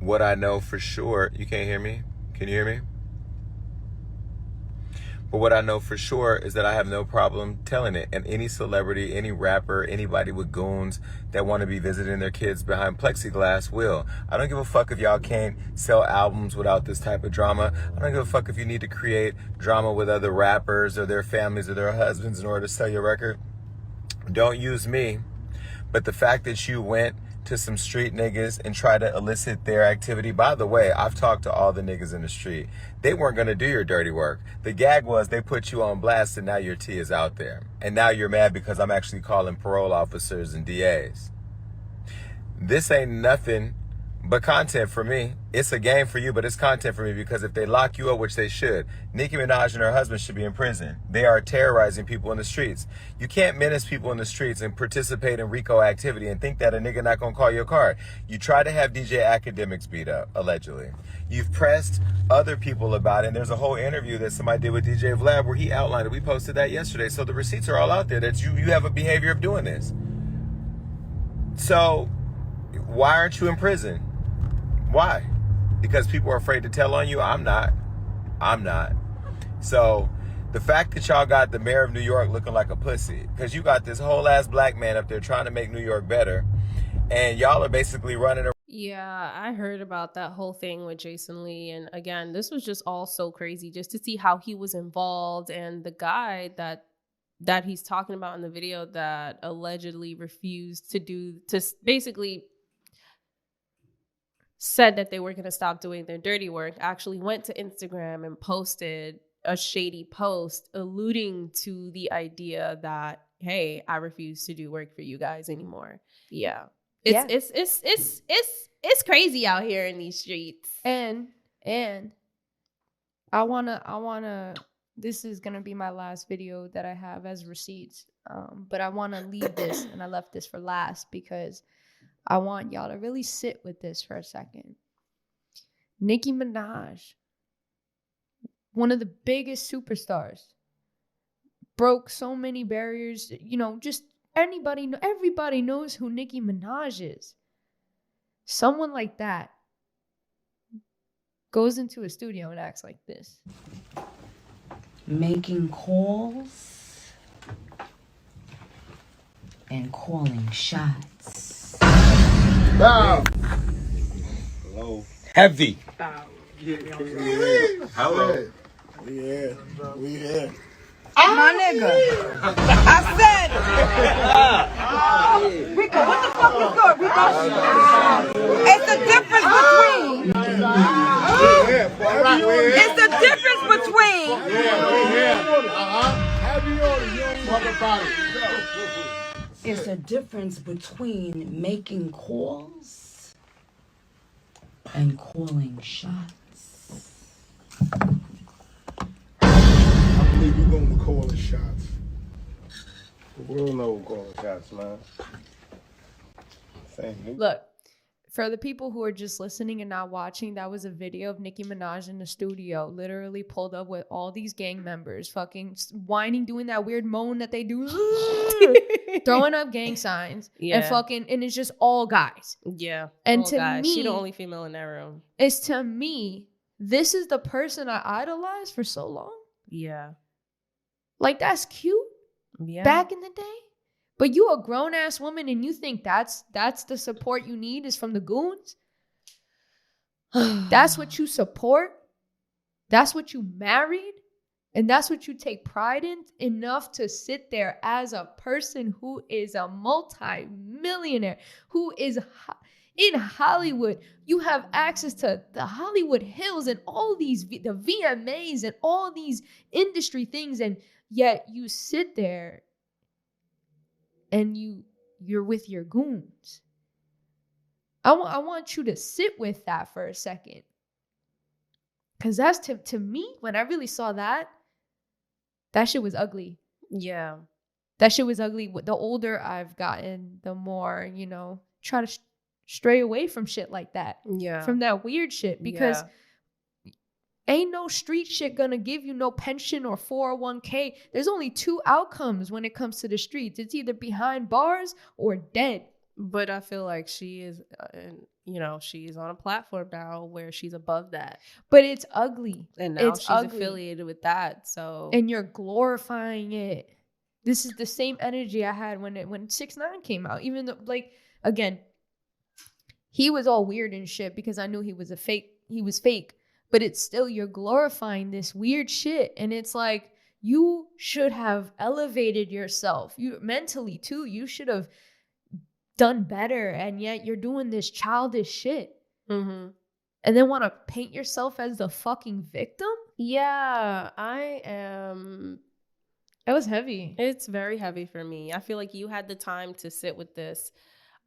what I know for sure, you can't hear me? Can you hear me? But what I know for sure is that I have no problem telling it. And any celebrity, any rapper, anybody with goons that want to be visiting their kids behind plexiglass will. I don't give a fuck if y'all can't sell albums without this type of drama. I don't give a fuck if you need to create drama with other rappers or their families or their husbands in order to sell your record. Don't use me But the fact that you went to some street niggas and tried to elicit their activity, by the way, I've talked to all the niggas in the street. They weren't going to do your dirty work. The gag was they put you on blast and now your tea is out there. And now you're mad because I'm actually calling parole officers and DAs. This ain't nothing but content for me. It's a game for you, but it's content for me because if they lock you up, which they should, Nicki Minaj and her husband should be in prison. They are terrorizing people in the streets. You can't menace people in the streets and participate in RICO activity and think that a nigga not gonna call your car. You try to have DJ Academics beat up, allegedly. You've pressed other people about it, and there's a whole interview that somebody did with DJ Vlad where he outlined it. We posted that yesterday, so the receipts are all out there that you have a behavior of doing this. So why aren't you in prison? Why? Because people are afraid to tell on you? I'm not. So the fact that y'all got the mayor of New York looking like a pussy, because you got this whole ass black man up there trying to make New York better, and y'all are basically running around. Yeah, I heard about that whole thing with Jason Lee. And again, this was just all so crazy just to see how he was involved. And the guy that he's talking about in the video that allegedly refused to basically said that they were going to stop doing their dirty work, actually went to Instagram and posted a shady post alluding to the idea that, hey, I refuse to do work for you guys anymore. Yeah. It's crazy out here in these streets. And I wanna this is gonna be my last video that I have as receipts. But I wanna leave this, and I left this for last because I want y'all to really sit with this for a second. Nicki Minaj, one of the biggest superstars, broke so many barriers. You know, just everybody knows who Nicki Minaj is. Someone like that goes into a studio and acts like this. Making calls and calling shots. Bow. Hello. Heavy. Hello. We here. My nigga. I said. Rico, what the fuck is good, Rico? It's the difference between. It's the difference between. It's a difference between making calls and calling shots. I believe you're going to call the shots. We'll know who calling shots, man. Look, for the people who are just listening and not watching, that was a video of Nicki Minaj in the studio, literally pulled up with all these gang members, fucking whining, doing that weird moan that they do, throwing up gang signs, and it's just all guys. Yeah, and all to guys. me, she the only female in that room. This is the person I idolized for so long. Yeah, like that's cute. Yeah, back in the day. But you a grown-ass woman and you think that's the support you need is from the goons? That's what you support? That's what you married? And that's what you take pride in? Enough to sit there as a person who is a multi-millionaire, who is in Hollywood. You have access to the Hollywood Hills and all these, the VMAs and all these industry things, and yet you sit there and you're with your goons. I want you to sit with that for a second. Because that's to me, when I really saw that shit was ugly. Yeah. That shit was ugly. The older I've gotten, the more, try to stray away from shit like that. Yeah. From that weird shit. Because ain't no street shit gonna give you no pension or 401k. There's only two outcomes when it comes to the streets. It's either behind bars or dead. But I feel like she is, she's on a platform now where she's above that. But it's ugly. And now she's affiliated with that. So. And you're glorifying it. This is the same energy I had when 6ix9ine came out. Even though, again, he was all weird and shit because I knew he was fake. But it's still, you're glorifying this weird shit. And it's like, you should have elevated yourself. You mentally too. You should have done better, and yet you're doing this childish shit. Mm-hmm. And then want to paint yourself as the fucking victim? Yeah, I am. It was heavy. It's very heavy for me. I feel like you had the time to sit with this.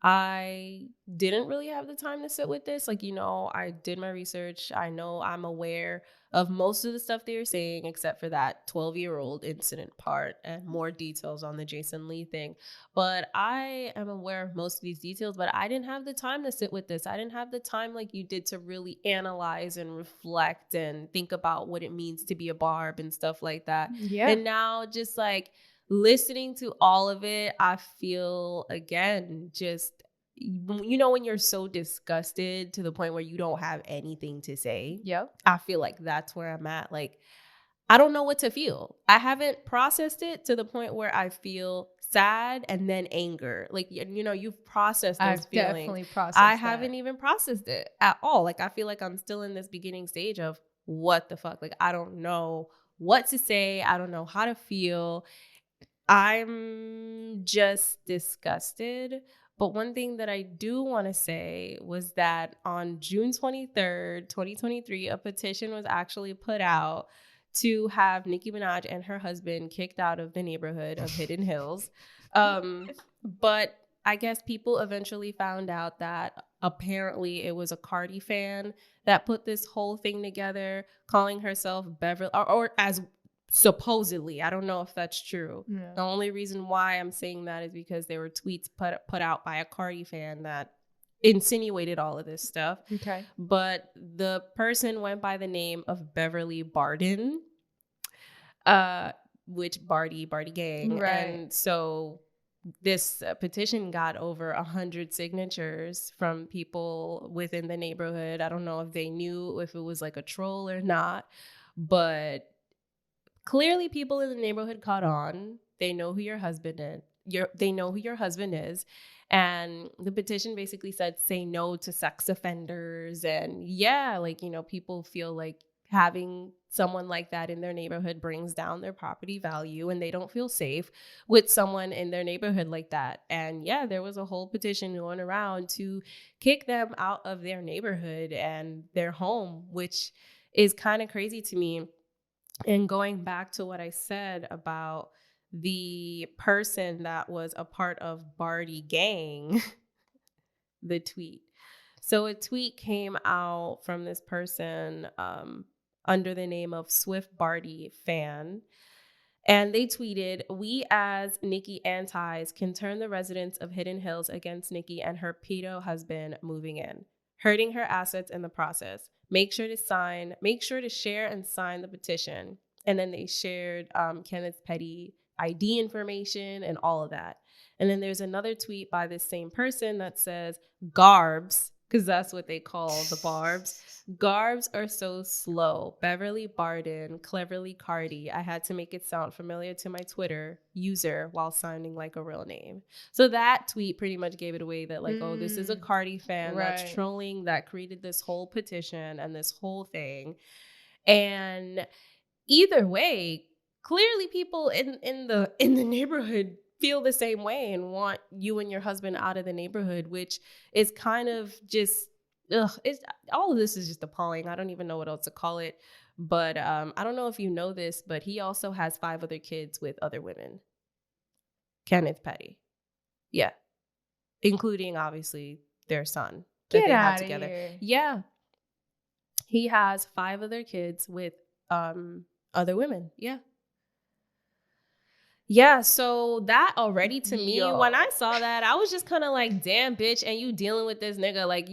I didn't really have the time to sit with this. Like, I did my research. I know I'm aware of most of the stuff they were saying, except for that 12-year-old incident part and more details on the Jason Lee thing. But I am aware of most of these details, but I didn't have the time to sit with this. I didn't have the time like you did to really analyze and reflect and think about what it means to be a Barb and stuff like that. Yeah. And now just like listening to all of it, I feel, again, just, when you're so disgusted to the point where you don't have anything to say. Yep. I feel like that's where I'm at. Like, I don't know what to feel. I haven't processed it to the point where I feel sad and then anger. Like, you've processed those I've feelings. definitely processed I that. haven't even processed it at all. Like, I feel like I'm still in this beginning stage of what the fuck. Like, I don't know what to say. I don't know how to feel. I'm just disgusted. But one thing that I do want to say was that on June 23rd, 2023, a petition was actually put out to have Nicki Minaj and her husband kicked out of the neighborhood of Hidden Hills. But I guess people eventually found out that apparently it was a Cardi fan that put this whole thing together, calling herself Beverly, or as supposedly, I don't know if that's true. Yeah. The only reason why I'm saying that is because there were tweets put out by a Cardi fan that insinuated all of this stuff. Okay. But the person went by the name of Beverly Barden, which Bardi gang. Right. And so this petition got over 100 signatures from people within the neighborhood. I don't know if they knew if it was like a troll or not, but clearly people in the neighborhood caught on. They know who your husband is. They know who your husband is. And the petition basically said, say no to sex offenders. And yeah, like, people feel like having someone like that in their neighborhood brings down their property value, and they don't feel safe with someone in their neighborhood like that. And yeah, there was a whole petition going around to kick them out of their neighborhood and their home, which is kind of crazy to me. And going back to what I said about the person that was a part of Bardi gang, the tweet. So a tweet came out from this person under the name of Swift Bardi Fan. And they tweeted, "We as Nicki antis can turn the residents of Hidden Hills against Nicki and her pedo husband moving in, hurting her assets in the process. Make sure to share and sign the petition." And then they shared Kenneth's petty ID information and all of that. And then there's another tweet by this same person that says, "Garbs," because that's what they call the Barbs. "Garbs are so slow. Beverly Barden, cleverly Cardi. I had to make it sound familiar to my Twitter user while sounding like a real name." So that tweet pretty much gave it away that like, oh, this is a Cardi fan that's trolling, that created this whole petition and this whole thing. And either way, clearly people in the neighborhood feel the same way and want you and your husband out of the neighborhood, which is kind of just, all of this is just appalling. I don't even know what else to call it. But I don't know if you know this, but he also has 5 other kids with other women. Kenneth Petty. Yeah. Including, obviously, their son that Get they had outta together. here. Yeah. He has 5 other kids with other women. Yeah. Yeah, so that already to me, when I saw that, I was just kind of like, damn, bitch, and you dealing with this nigga. Like,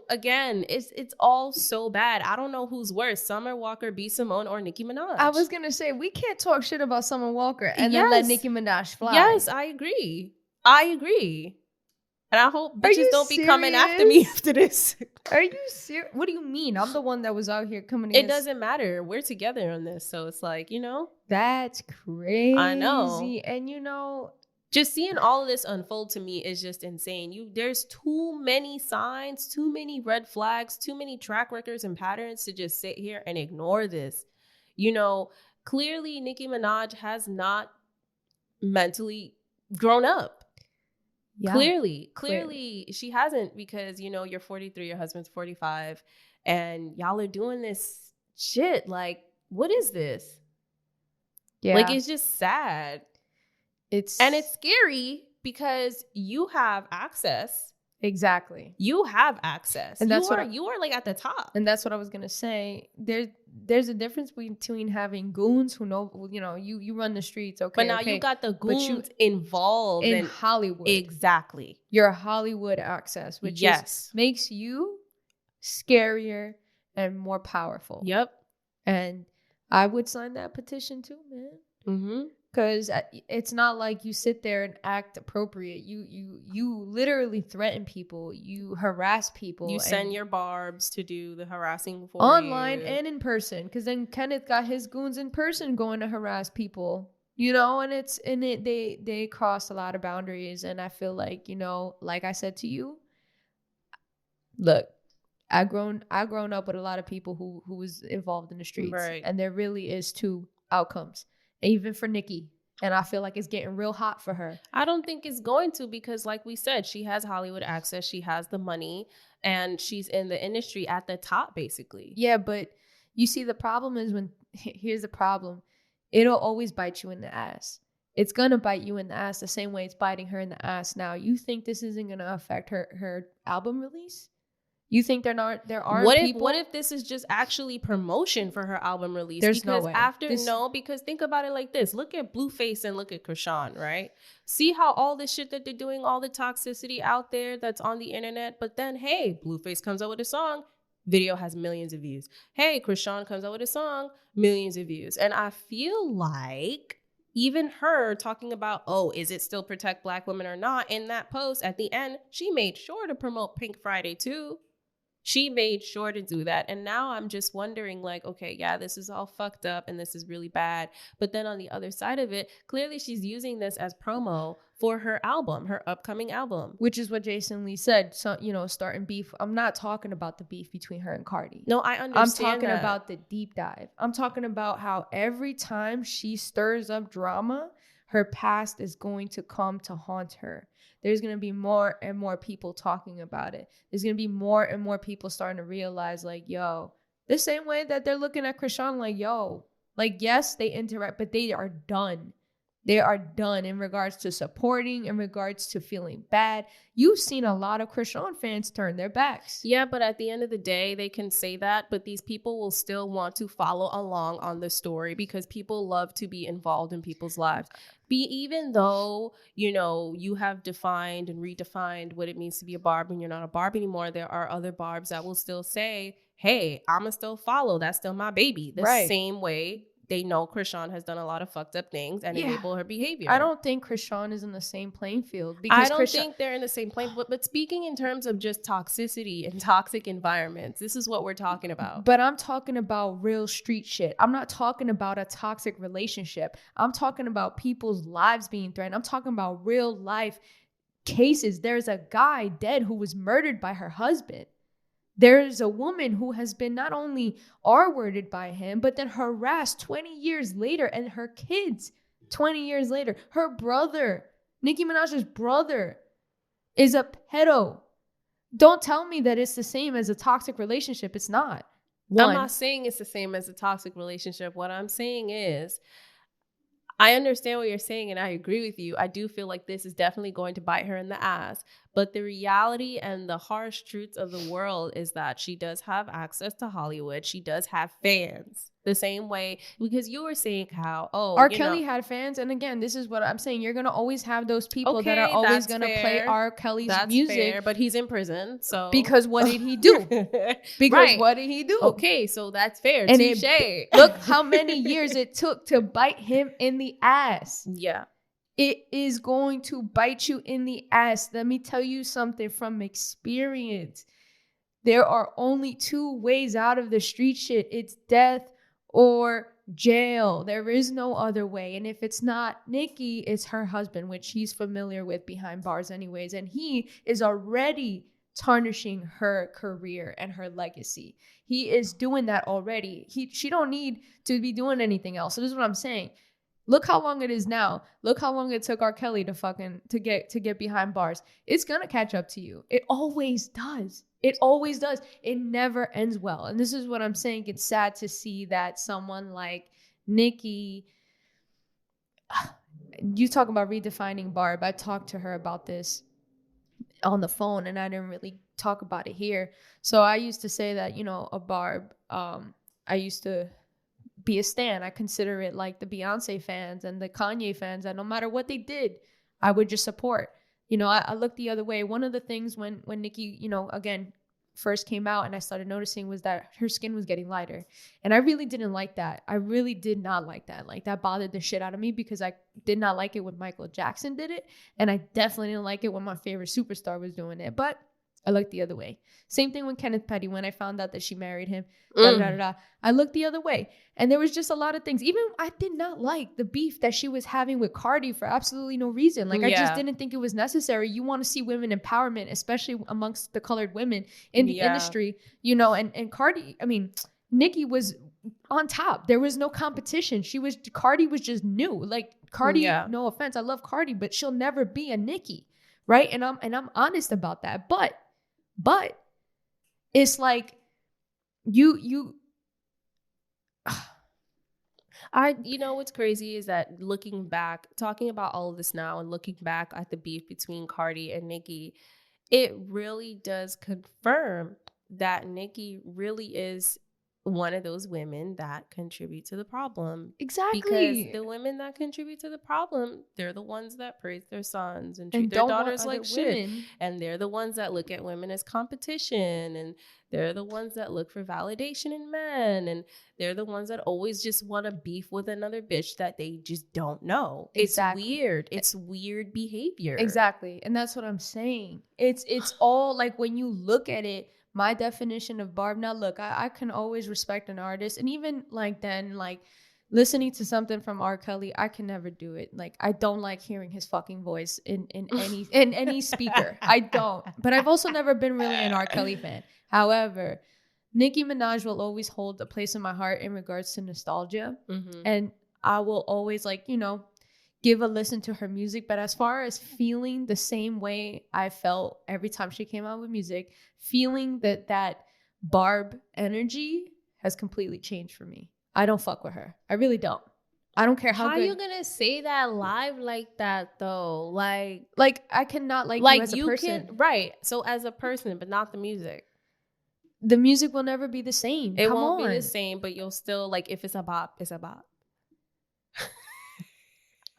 again, it's all so bad. I don't know who's worse, Summer Walker, B. Simone, or Nicki Minaj. I was going to say, we can't talk shit about Summer Walker and then let Nicki Minaj fly. Yes, I agree. And I hope bitches don't be coming after me after this. Are you serious? What do you mean? I'm the one that was out here coming It doesn't matter. We're together on this. So it's like, That's crazy. I know. And just seeing all of this unfold to me is just insane. There's too many signs, too many red flags, too many track records and patterns to just sit here and ignore this. Clearly Nicki Minaj has not mentally grown up. Yeah. Clearly she hasn't, because, you know, you're 43, your husband's 45, and y'all are doing this shit. Like, what is this? Yeah. Like, it's just sad. It's scary because you have access. Exactly. You have access. And that's you are like at the top. And that's what I was gonna say. There's a difference between having goons who know, you know, you run the streets, okay. But now you got the goons involved in Hollywood. Exactly. Your Hollywood access, which makes you scarier and more powerful. Yep. And I would sign that petition too, man. Mm-hmm. Because it's not like you sit there and act appropriate. You literally threaten people. You harass people. You send your barbs to do the harassing for online you. and in person. Because then Kenneth got his goons in person going to harass people. You know, and they cross a lot of boundaries. And I feel like, you know, like I said to you, look, I've grown up with a lot of people who was involved in the streets. Right. And there really is two outcomes. Even for Nicki. And I feel like it's getting real hot for her. I don't think it's going to, because like we said, she has Hollywood access. She has the money, and she's in the industry at the top, basically. Yeah, but you see, the problem is here's the problem. It'll always bite you in the ass. It's going to bite you in the ass the same way it's biting her in the ass now. You think this isn't going to affect her album release? You think there aren't people? What if this is just actually promotion for her album release? There's because no way. Because think about it like this. Look at Blueface and look at Krishan, right? See how all the shit that they're doing, all the toxicity out there that's on the internet, but then, hey, Blueface comes out with a song, video has millions of views. Hey, Krishan comes out with a song, millions of views. And I feel like even her talking about, oh, is it still protect Black women or not? In that post at the end, she made sure to promote Pink Friday too. She made sure to do that. And now I'm just wondering, like, okay, yeah, this is all fucked up and this is really bad. But then on the other side of it, clearly she's using this as promo for her album, her upcoming album. Which is what Jason Lee said. So, you know, starting beef. I'm not talking about the beef between her and Cardi. No, I understand. I'm talking about the deep dive. I'm talking about how every time she stirs up drama, her past is going to come to haunt her. There's going to be more and more people talking about it. There's going to be more and more people starting to realize, like, yo, the same way that they're looking at Krishan, like, yo, like, yes, they interact, but they are done. They are done in regards to supporting, in regards to feeling bad. You've seen a lot of Krishan fans turn their backs. Yeah, but at the end of the day, they can say that, but these people will still want to follow along on the story because people love to be involved in people's lives. Even though, you know, you have defined and redefined what it means to be a Barb and you're not a Barb anymore, there are other Barbs that will still say, hey, I'ma still follow. That's still my baby. The same way they know Krishan has done a lot of fucked up things and enable her behavior. I don't think Krishan is in the same playing field. Because I don't think they're in the same plane. But speaking in terms of just toxicity and toxic environments, this is what we're talking about. But I'm talking about real street shit. I'm not talking about a toxic relationship. I'm talking about people's lives being threatened. I'm talking about real life cases. There's a guy dead who was murdered by her husband. There's a woman who has been not only R-worded by him, but then harassed 20 years later, and her kids 20 years later. Her brother, Nicki Minaj's brother, is a pedo. Don't tell me that it's the same as a toxic relationship. It's not. I'm not saying it's the same as a toxic relationship. What I'm saying is, I understand what you're saying and I agree with you. I do feel like this is definitely going to bite her in the ass. But the reality and the harsh truths of the world is that she does have access to Hollywood. She does have fans. The same way, because you were saying how, R. Kelly had fans. And again, this is what I'm saying. You're going to always have those people that are always going to play R. Kelly's music. Fair, but he's in prison. So because what did he do? Because what did he do? Okay, so that's fair. And look how many years it took to bite him in the ass. Yeah. It is going to bite you in the ass. Let me tell you something from experience. There are only two ways out of the street shit. It's death or jail. There is no other way. And if it's not Nicki, it's her husband, which she's familiar with behind bars anyways. And he is already tarnishing her career and her legacy. He is doing that already. She don't need to be doing anything else. So this is what I'm saying. Look how long it is now. Look how long it took R. Kelly to get behind bars. It's gonna catch up to you. It always does. It always does. It never ends well. And this is what I'm saying. It's sad to see that someone like Nicki, you talk about redefining Barb. I talked to her about this on the phone, and I didn't really talk about it here. So I used to say that, you know, a Barb, I used to be a stan. I consider it like the Beyonce fans and the Kanye fans, that no matter what they did, I would just support. You know, I looked the other way. One of the things when Nicki, you know, again, first came out and I started noticing was that her skin was getting lighter. And I really didn't like that. I really did not like that. Like, that bothered the shit out of me because I did not like it when Michael Jackson did it. And I definitely didn't like it when my favorite superstar was doing it. But I looked the other way. Same thing with Kenneth Petty. When I found out that she married him, I looked the other way. And there was just a lot of things. Even I did not like the beef that she was having with Cardi for absolutely no reason. Like, I just didn't think it was necessary. You want to see women empowerment, especially amongst the colored women in the industry, you know, and Cardi, I mean, Nicki was on top. There was no competition. Cardi was just new. Like, Cardi, no offense, I love Cardi, but she'll never be a Nicki, right? And I'm honest about that. But it's like you know what's crazy is that looking back, talking about all of this now and looking back at the beef between Cardi and Nicki, it really does confirm that Nicki really is one of those women that contribute to the problem. Exactly. Because the women that contribute to the problem, they're the ones that praise their sons and treat their daughters like shit. And they're the ones that look at women as competition. And they're the ones that look for validation in men. And they're the ones that always just want to beef with another bitch that they just don't know. Exactly. It's weird. It's weird behavior. Exactly. And that's what I'm saying. It's all like, when you look at it, my definition of Barb. Now, look, I can always respect an artist. And even like then, like, listening to something from R. Kelly, I can never do it. Like, I don't like hearing his fucking voice in any speaker. I don't. But I've also never been really an R. Kelly fan. However, Nicki Minaj will always hold a place in my heart in regards to nostalgia. And I will always, like, you know, give a listen to her music. But as far as feeling the same way I felt every time she came out with music, feeling that Barb energy has completely changed for me. I don't fuck with her. I really don't. I don't care how good. How are you gonna say that live like that though? Like I cannot like you as a person. Right. So as a person, but not the music. The music will never be the same. It won't be the same, but you'll still, like, if it's a bop, it's a bop.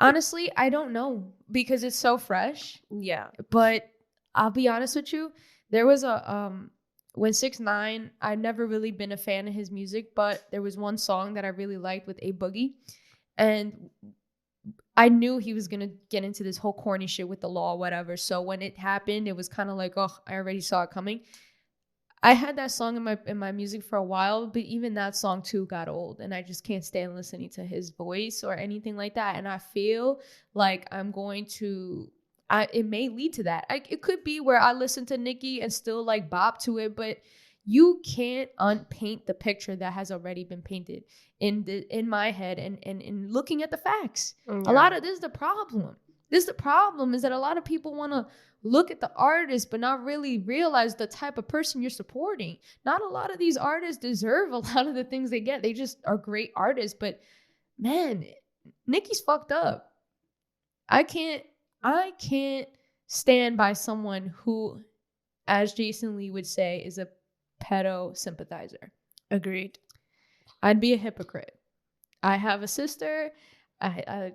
Honestly, I don't know because it's so fresh. Yeah. But I'll be honest with you. There was when 6ix9ine, I'd never really been a fan of his music, but there was one song that I really liked with A Boogie. And I knew he was going to get into this whole corny shit with the law, whatever. So when it happened, it was kind of like, oh, I already saw it coming. I had that song in my music for a while, but even that song too got old, and I just can't stand listening to his voice or anything like that. And I feel like I'm going to, it may lead to that. It could be where I listen to Nicki and still like bop to it, but you can't unpaint the picture that has already been painted in my head and in looking at the facts. Yeah. A lot of this is the problem. Is that a lot of people want to look at the artist but not really realize the type of person you're supporting. Not a lot of these artists deserve a lot of the things they get. They just are great artists, but man, Nicki's fucked up. I can't stand by someone who, as Jason Lee would say, is a pedo sympathizer. Agreed. I'd be a hypocrite. I have a sister. I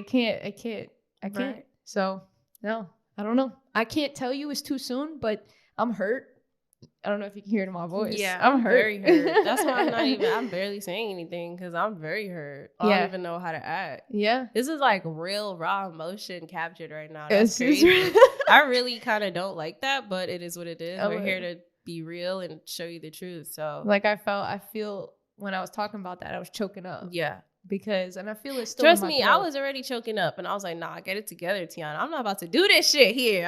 can't. Right. So no, I don't know. I can't tell you it's too soon, but I'm hurt. I don't know if you can hear it in my voice. Yeah, I'm hurt. Very hurt. That's why I'm barely saying anything because I'm very hurt. I don't even know how to act. Yeah. This is like real raw emotion captured right now. That's crazy. I really kind of don't like that, but it is what it is. We're here to be real and show you the truth. So like I feel when I was talking about that, I was choking up. Yeah. And I feel it's still Trust me, I was already choking up and I was like, nah, get it together, Tiana. I'm not about to do this shit here.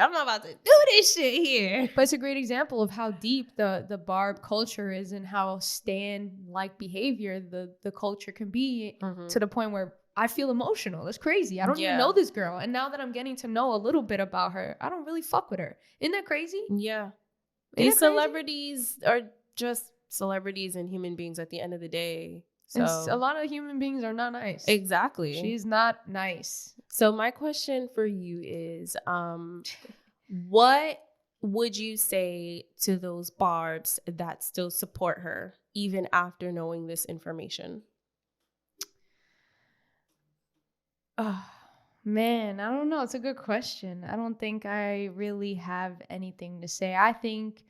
But it's a great example of how deep the Barb culture is and how stan-like behavior the culture can be to the point where I feel emotional. That's crazy. I don't even know this girl. And now that I'm getting to know a little bit about her, I don't really fuck with her. Isn't that crazy? Yeah. These celebrities are just celebrities and human beings at the end of the day. So and a lot of human beings are not nice. Exactly. She's not nice. So my question for you is, what would you say to those barbs that still support her even after knowing this information? Oh, man, I don't know. It's a good question. I don't think I really have anything to say. I think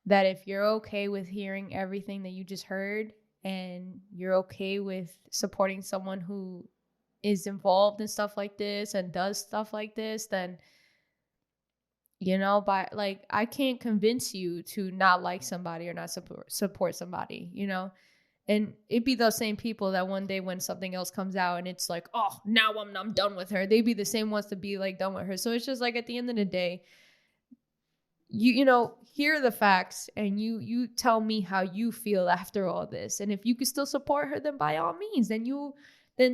that if you're okay with hearing everything that you just heard and you're okay with supporting someone who is involved in stuff like this and does stuff like this, then, you know, I can't convince you to not like somebody or not support somebody, you know? And it'd be those same people that one day when something else comes out and it's like, oh, now I'm done with her. They'd be the same ones to be like done with her. So it's just like at the end of the day, you know, hear the facts and you tell me how you feel after all this. And if you can still support her, then by all means, then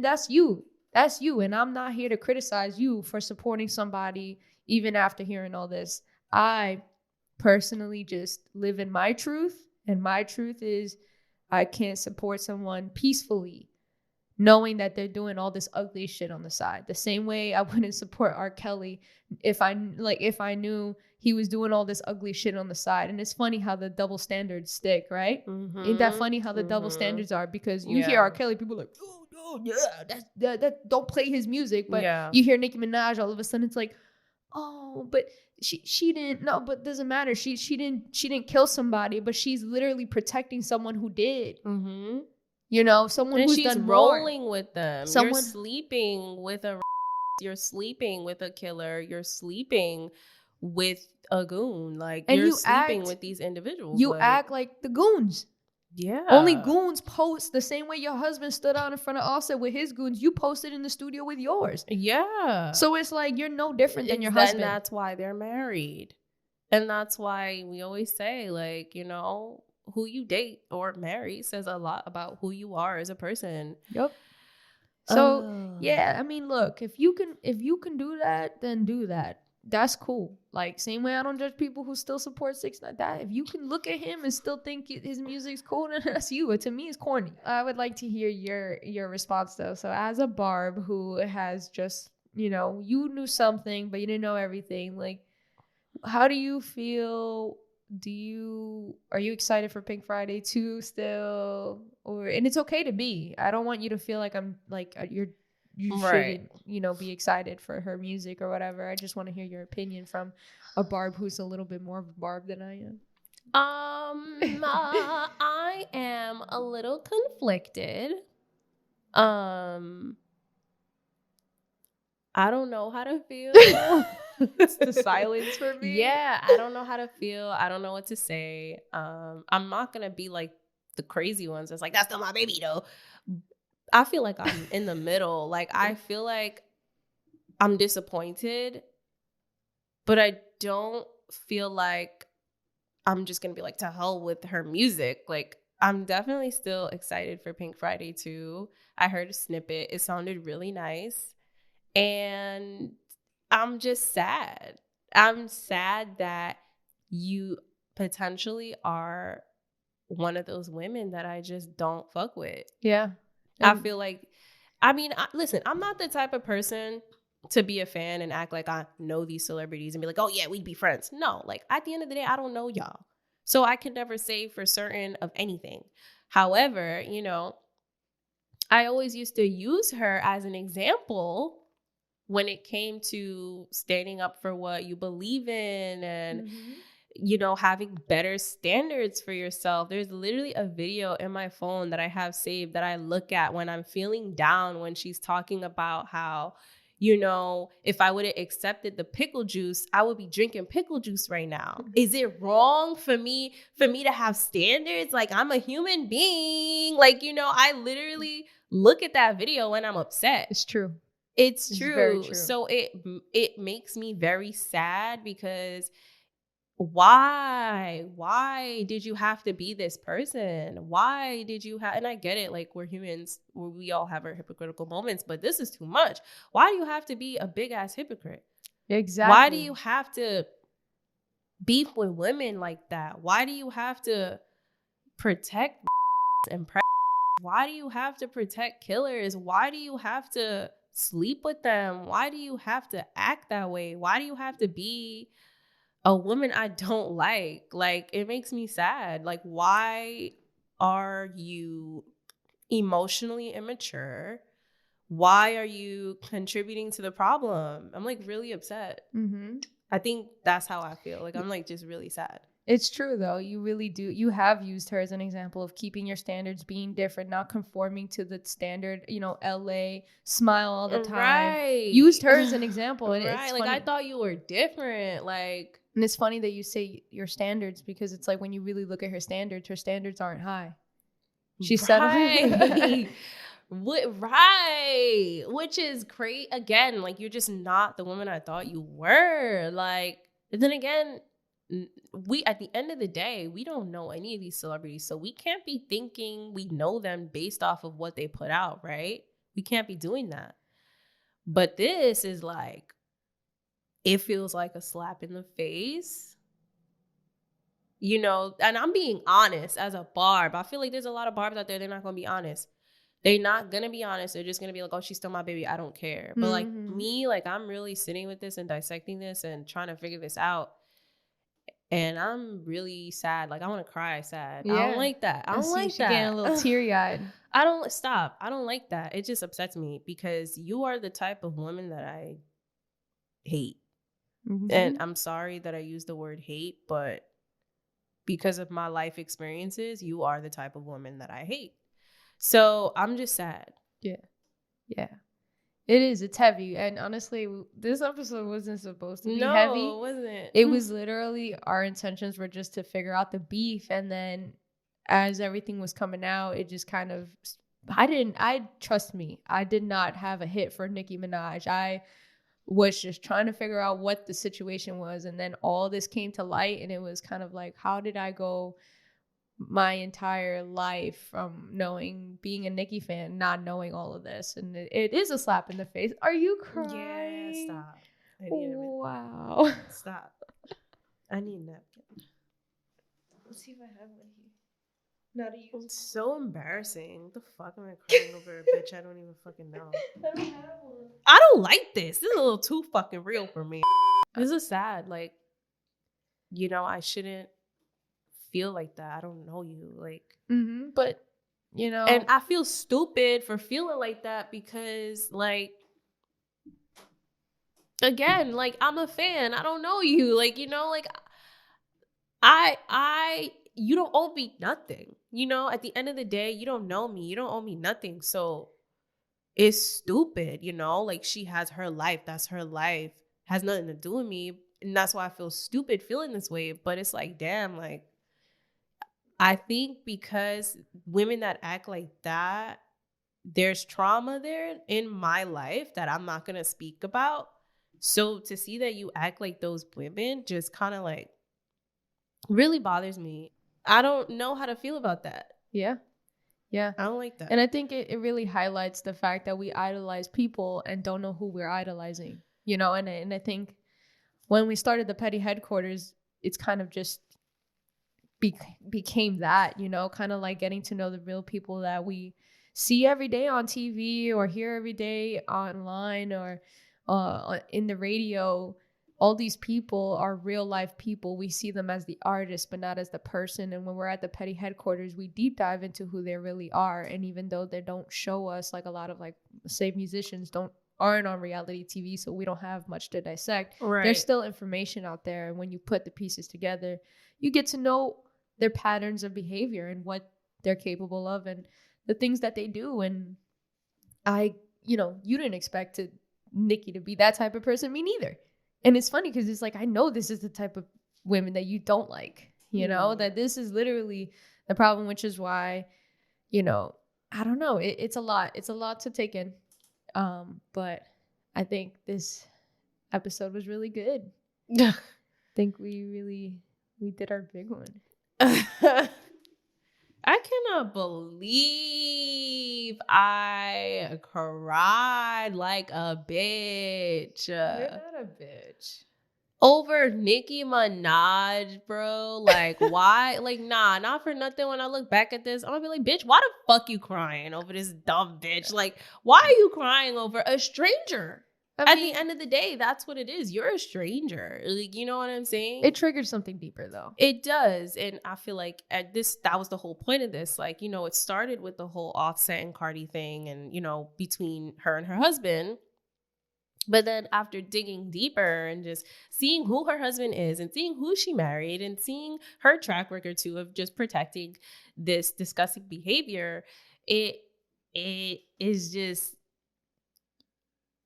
that's you. That's you. And I'm not here to criticize you for supporting somebody even after hearing all this. I personally just live in my truth, and my truth is I can't support someone peacefully knowing that they're doing all this ugly shit on the side. The same way I wouldn't support R. Kelly if I knew he was doing all this ugly shit on the side. And it's funny how the double standards stick, right? Mm-hmm. Ain't that funny how the double standards are? Because you hear R. Kelly, people are like, oh yeah, that don't play his music. But you hear Nicki Minaj, all of a sudden it's like, oh, but she didn't. No, but doesn't matter. She didn't kill somebody, but she's literally protecting someone who did. Mm-hmm. You know, someone who's she's done rolling more. with them. You're sleeping with you're sleeping with a killer. You're sleeping with a goon. Like, and you're sleeping with these individuals. You act like the goons. Yeah. Only goons post the same way your husband stood out in front of Offset with his goons. You posted in the studio with yours. Yeah. So it's like you're no different than your husband. And that's why they're married. And that's why we always say, like, you know, who you date or marry says a lot about who you are as a person. Yep. So yeah, I mean, look, if you can do that, then do that. That's cool. Like, same way I don't judge people who still support 6ix9ine. That if you can look at him and still think his music's cool, then that's you. To me, it's corny. I would like to hear your response though. So as a barb who has just, you know, you knew something but you didn't know everything, like, how do you feel? Are you excited for Pink Friday 2 still? And it's okay to be. I don't want you to feel like I'm like you shouldn't, you know, be excited for her music or whatever. I just want to hear your opinion from a barb who's a little bit more of a barb than I am. I am a little conflicted. I don't know how to feel. It's the silence for me. Yeah, I don't know how to feel. I don't know what to say. I'm not gonna be like the crazy ones. It's like, that's still my baby though. I feel like I'm in the middle. Like, I feel like I'm disappointed, but I don't feel like I'm just gonna be like, to hell with her music. Like, I'm definitely still excited for Pink Friday 2. I heard a snippet. It sounded really nice. And I'm just sad. I'm sad that you potentially are one of those women that I just don't fuck with. Yeah. I feel like, I mean, listen, I'm not the type of person to be a fan and act like I know these celebrities and be like, oh yeah, we'd be friends. No, like, at the end of the day, I don't know y'all. So I can never say for certain of anything. However, you know, I always used to use her as an example when it came to standing up for what you believe in and, you know, having better standards for yourself. There's literally a video in my phone that I have saved that I look at when I'm feeling down, when she's talking about how, you know, if I would have accepted the pickle juice, I would be drinking pickle juice right now. Is it wrong for me to have standards? Like, I'm a human being. Like, you know, I literally look at that video when I'm upset. It's true. It's true. Very true. So it makes me very sad because why did you have to be this person? Why did you have, and I get it, like we're humans, we all have our hypocritical moments, but this is too much. Why do you have to be a big ass hypocrite? Exactly. Why do you have to beef with women like that? Why do you have to protect and why do you have to protect killers? Why do you have to sleep with them? Why do you have to act that way? Why do you have to be a woman I don't like? Like, it makes me sad. Like, why are you emotionally immature? Why are you contributing to the problem? I'm like really upset. I think that's how I feel. Like, I'm like just really sad. It's true, though. You really do. You have used her as an example of keeping your standards, being different, not conforming to the standard, LA, smile all the time. Right. Used her as an example. And right. it's Like, funny. I thought you were different. Like, and it's funny that you say your standards, because it's like when you really look at her standards aren't high. She right. Right. Which is great. Again, like, you're just not the woman I thought you were. Like, and then again, we, at the end of the day, we don't know any of these celebrities, so we can't be thinking we know them based off of what they put out, right? We can't be doing that. But this is like, it feels like a slap in the face, and I'm being honest as a barb. I feel like there's a lot of barbs out there, they're not gonna be honest. They're not gonna be honest. They're just gonna be like, oh, she's still my baby, I don't care. But like me, like, I'm really sitting with this and dissecting this and trying to figure this out. And I'm really sad. Like, I want to cry sad. Yeah. I don't like that. I don't like that. Getting a little teary-eyed. I don't like that. It just upsets me because you are the type of woman that I hate. And I'm sorry that I use the word hate, but because of my life experiences, you are the type of woman that I hate. So I'm just sad. Yeah. It is. It's heavy. And honestly, this episode wasn't supposed to be heavy. No, it wasn't. It was literally, our intentions were just to figure out the beef. And then as everything was coming out, it just kind of, trust me, I did not have a hit for Nicki Minaj. I was just trying to figure out what the situation was. And then all this came to light, and it was kind of like, how did I go my entire life from being a Nicki fan, not knowing all of this? And it is a slap in the face. Are you crying? Yeah, stop. I need wow. Stop. I need a napkin. Let's see if I have one here. Not a use. It's so embarrassing. What the fuck am I crying over a bitch I don't even fucking know? I don't have one. I don't like this. This is a little too fucking real for me. This is sad. Like, I shouldn't feel like that. I don't know you, like, but and I feel stupid for feeling like that because, like, again, like, I'm a fan. I don't know you, like, like, I you don't owe me nothing. At the end of the day, you don't know me, you don't owe me nothing. So it's stupid, like, she has her life, that's her life, has nothing to do with me, and that's why I feel stupid feeling this way. But it's like, damn, like, I think because women that act like that, there's trauma there in my life that I'm not going to speak about. So to see that you act like those women just kind of like really bothers me. I don't know how to feel about that. Yeah. I don't like that. And I think it really highlights the fact that we idolize people and don't know who we're idolizing, and I think when we started the Petty Headquarters, it's kind of just became that, kind of like getting to know the real people that we see every day on TV or hear every day online or in the radio. All these people are real life people. We see them as the artist, but not as the person. And when we're at the Petty Headquarters, we deep dive into who they really are. And even though they don't show us, like, a lot of, like, say, musicians aren't on reality TV, so we don't have much to dissect. Right. There's still information out there, and when you put the pieces together, you get to know their patterns of behavior and what they're capable of and the things that they do. And you didn't expect Nicki to be that type of person. Me neither. And it's funny because it's like, I know this is the type of women that you don't like, that this is literally the problem, which is why, I don't know. It's a lot. It's a lot to take in. But I think this episode was really good. I think we really We did our big one. I cannot believe I cried like a bitch. You're not a bitch. Over Nicki Minaj, bro. Like, why? Like, nah, not for nothing. When I look back at this, I'm gonna be like, bitch, why the fuck you crying over this dumb bitch? Like, why are you crying over a stranger? At the end of the day, that's what it is. You're a stranger. Like, you know what I'm saying? It triggers something deeper, though. It does. And I feel like that was the whole point of this. Like, you know, it started with the whole Offset and Cardi thing and, you know, between her and her husband. But then after digging deeper and just seeing who her husband is and seeing who she married and seeing her track record too of just protecting this disgusting behavior, it is just,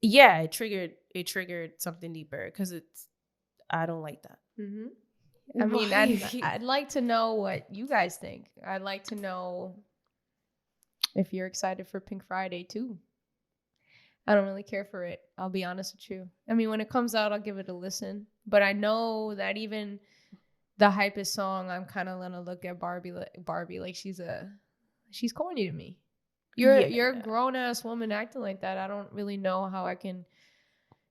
yeah, it triggered something deeper because I don't like that. Mm-hmm. I mean, I'd like to know what you guys think. I'd like to know if you're excited for Pink Friday too. I don't really care for it. I'll be honest with you. I mean, when it comes out, I'll give it a listen. But I know that even the hypest song, I'm kind of gonna look at Barbie like she's corny to me. You're a grown ass woman acting like that. I don't really know how I can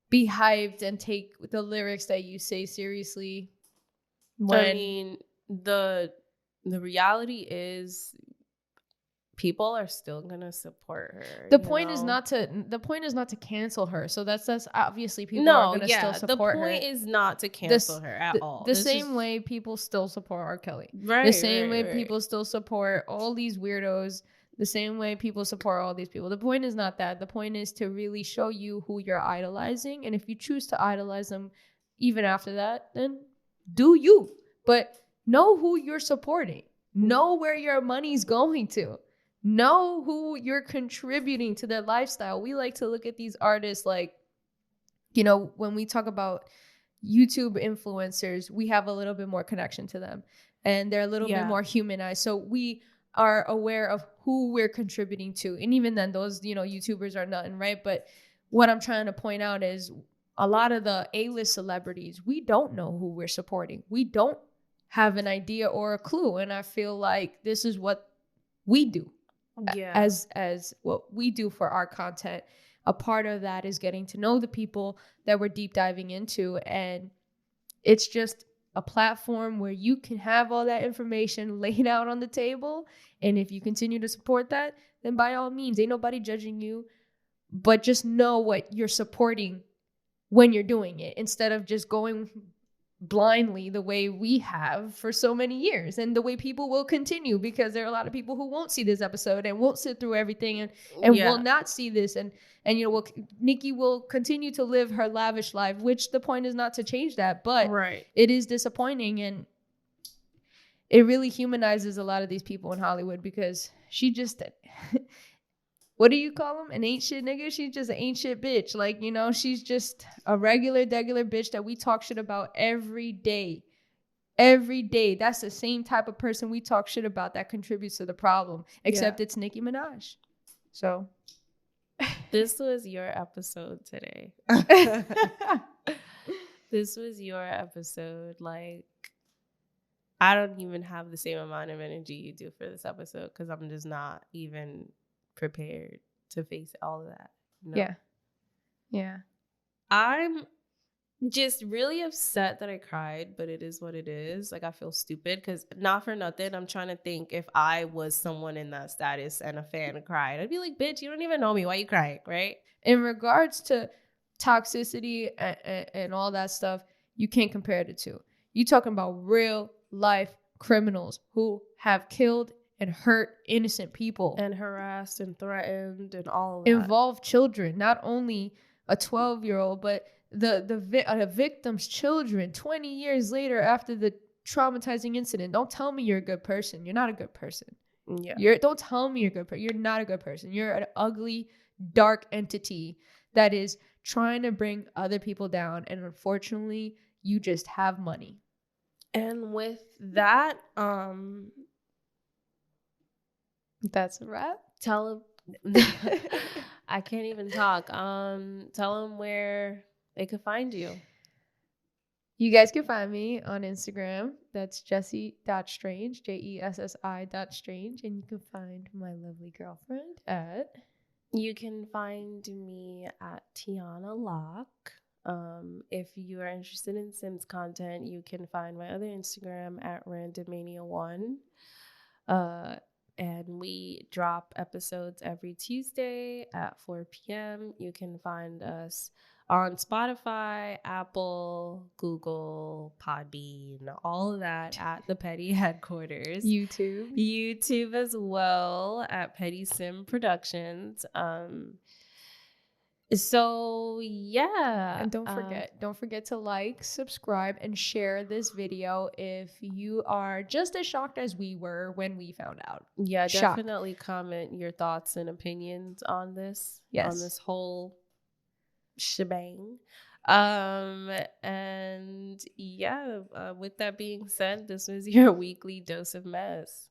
be hyped and take the lyrics that you say seriously. I mean, the reality is people are still gonna support her. The point is not to cancel her. So that's obviously people are gonna still support her. The point is not to cancel her at all. The same way people still support R. Kelly. Right. The same way people still support all these weirdos. The same way people support all these people. The point is not that. The point is to really show you who you're idolizing. And if you choose to idolize them even after that, then do you. But know who you're supporting. Know where your money's going to. Know who you're contributing to their lifestyle. We like to look at these artists like, you know, when we talk about YouTube influencers, we have a little bit more connection to them. And they're a little bit more humanized. So we are aware of who we're contributing to. And even then, those, you know, YouTubers are nothing, right? But what I'm trying to point out is a lot of the A-list celebrities, we don't know who we're supporting. We don't have an idea or a clue. And I feel like this is what we do. As what we do for our content. A part of that is getting to know the people that we're deep diving into. And it's just a platform where you can have all that information laid out on the table. And if you continue to support that, then by all means, ain't nobody judging you. But just know what you're supporting when you're doing it, instead of just going blindly the way we have for so many years, and the way people will continue, because there are a lot of people who won't see this episode and won't sit through everything and will not see this, and you know, Nicki will continue to live her lavish life, which the point is not to change that, but it is disappointing, and it really humanizes a lot of these people in Hollywood, because she just what do you call them? An ain't shit nigga? She's just an ain't shit bitch. Like, you know, she's just a regular bitch that we talk shit about every day. Every day. That's the same type of person we talk shit about that contributes to the problem. Except it's Nicki Minaj. So. This was your episode today. This was your episode. Like, I don't even have the same amount of energy you do for this episode, because I'm just not even prepared to face all of that. No. Yeah. I'm just really upset that I cried, but it is what it is. Like, I feel stupid, because not for nothing, I'm trying to think if I was someone in that status and a fan cried, I'd be like, bitch, you don't even know me. Why you crying, right? In regards to toxicity and all that stuff, you can't compare the two. You talking about real life criminals who have killed and hurt innocent people. And harassed and threatened and all of that. Involved children, not only a 12-year-old, but the victim's children 20 years later after the traumatizing incident. Don't tell me you're a good person. You're not a good person. Yeah. Don't tell me you're a good person. You're not a good person. You're an ugly, dark entity that is trying to bring other people down. And unfortunately, you just have money. And with that, that's a wrap. Tell him. I can't even talk. Tell him where they could find you. You guys can find me on Instagram. That's Jessie.strange, JESSI.strange. And you can find my lovely girlfriend at... You can find me at Tiana Locke. If you are interested in Sims content, you can find my other Instagram at randommania1. And we drop episodes every Tuesday at 4 p.m. You can find us on Spotify, Apple, Google, Podbean, all of that at the Petty Headquarters. YouTube as well at Petty Sim Productions. So yeah, and don't forget to like, subscribe, and share this video if you are just as shocked as we were when we found out. Yeah, definitely comment your thoughts and opinions on this. Yes. On this whole shebang. And yeah, with that being said, this was your weekly dose of mess.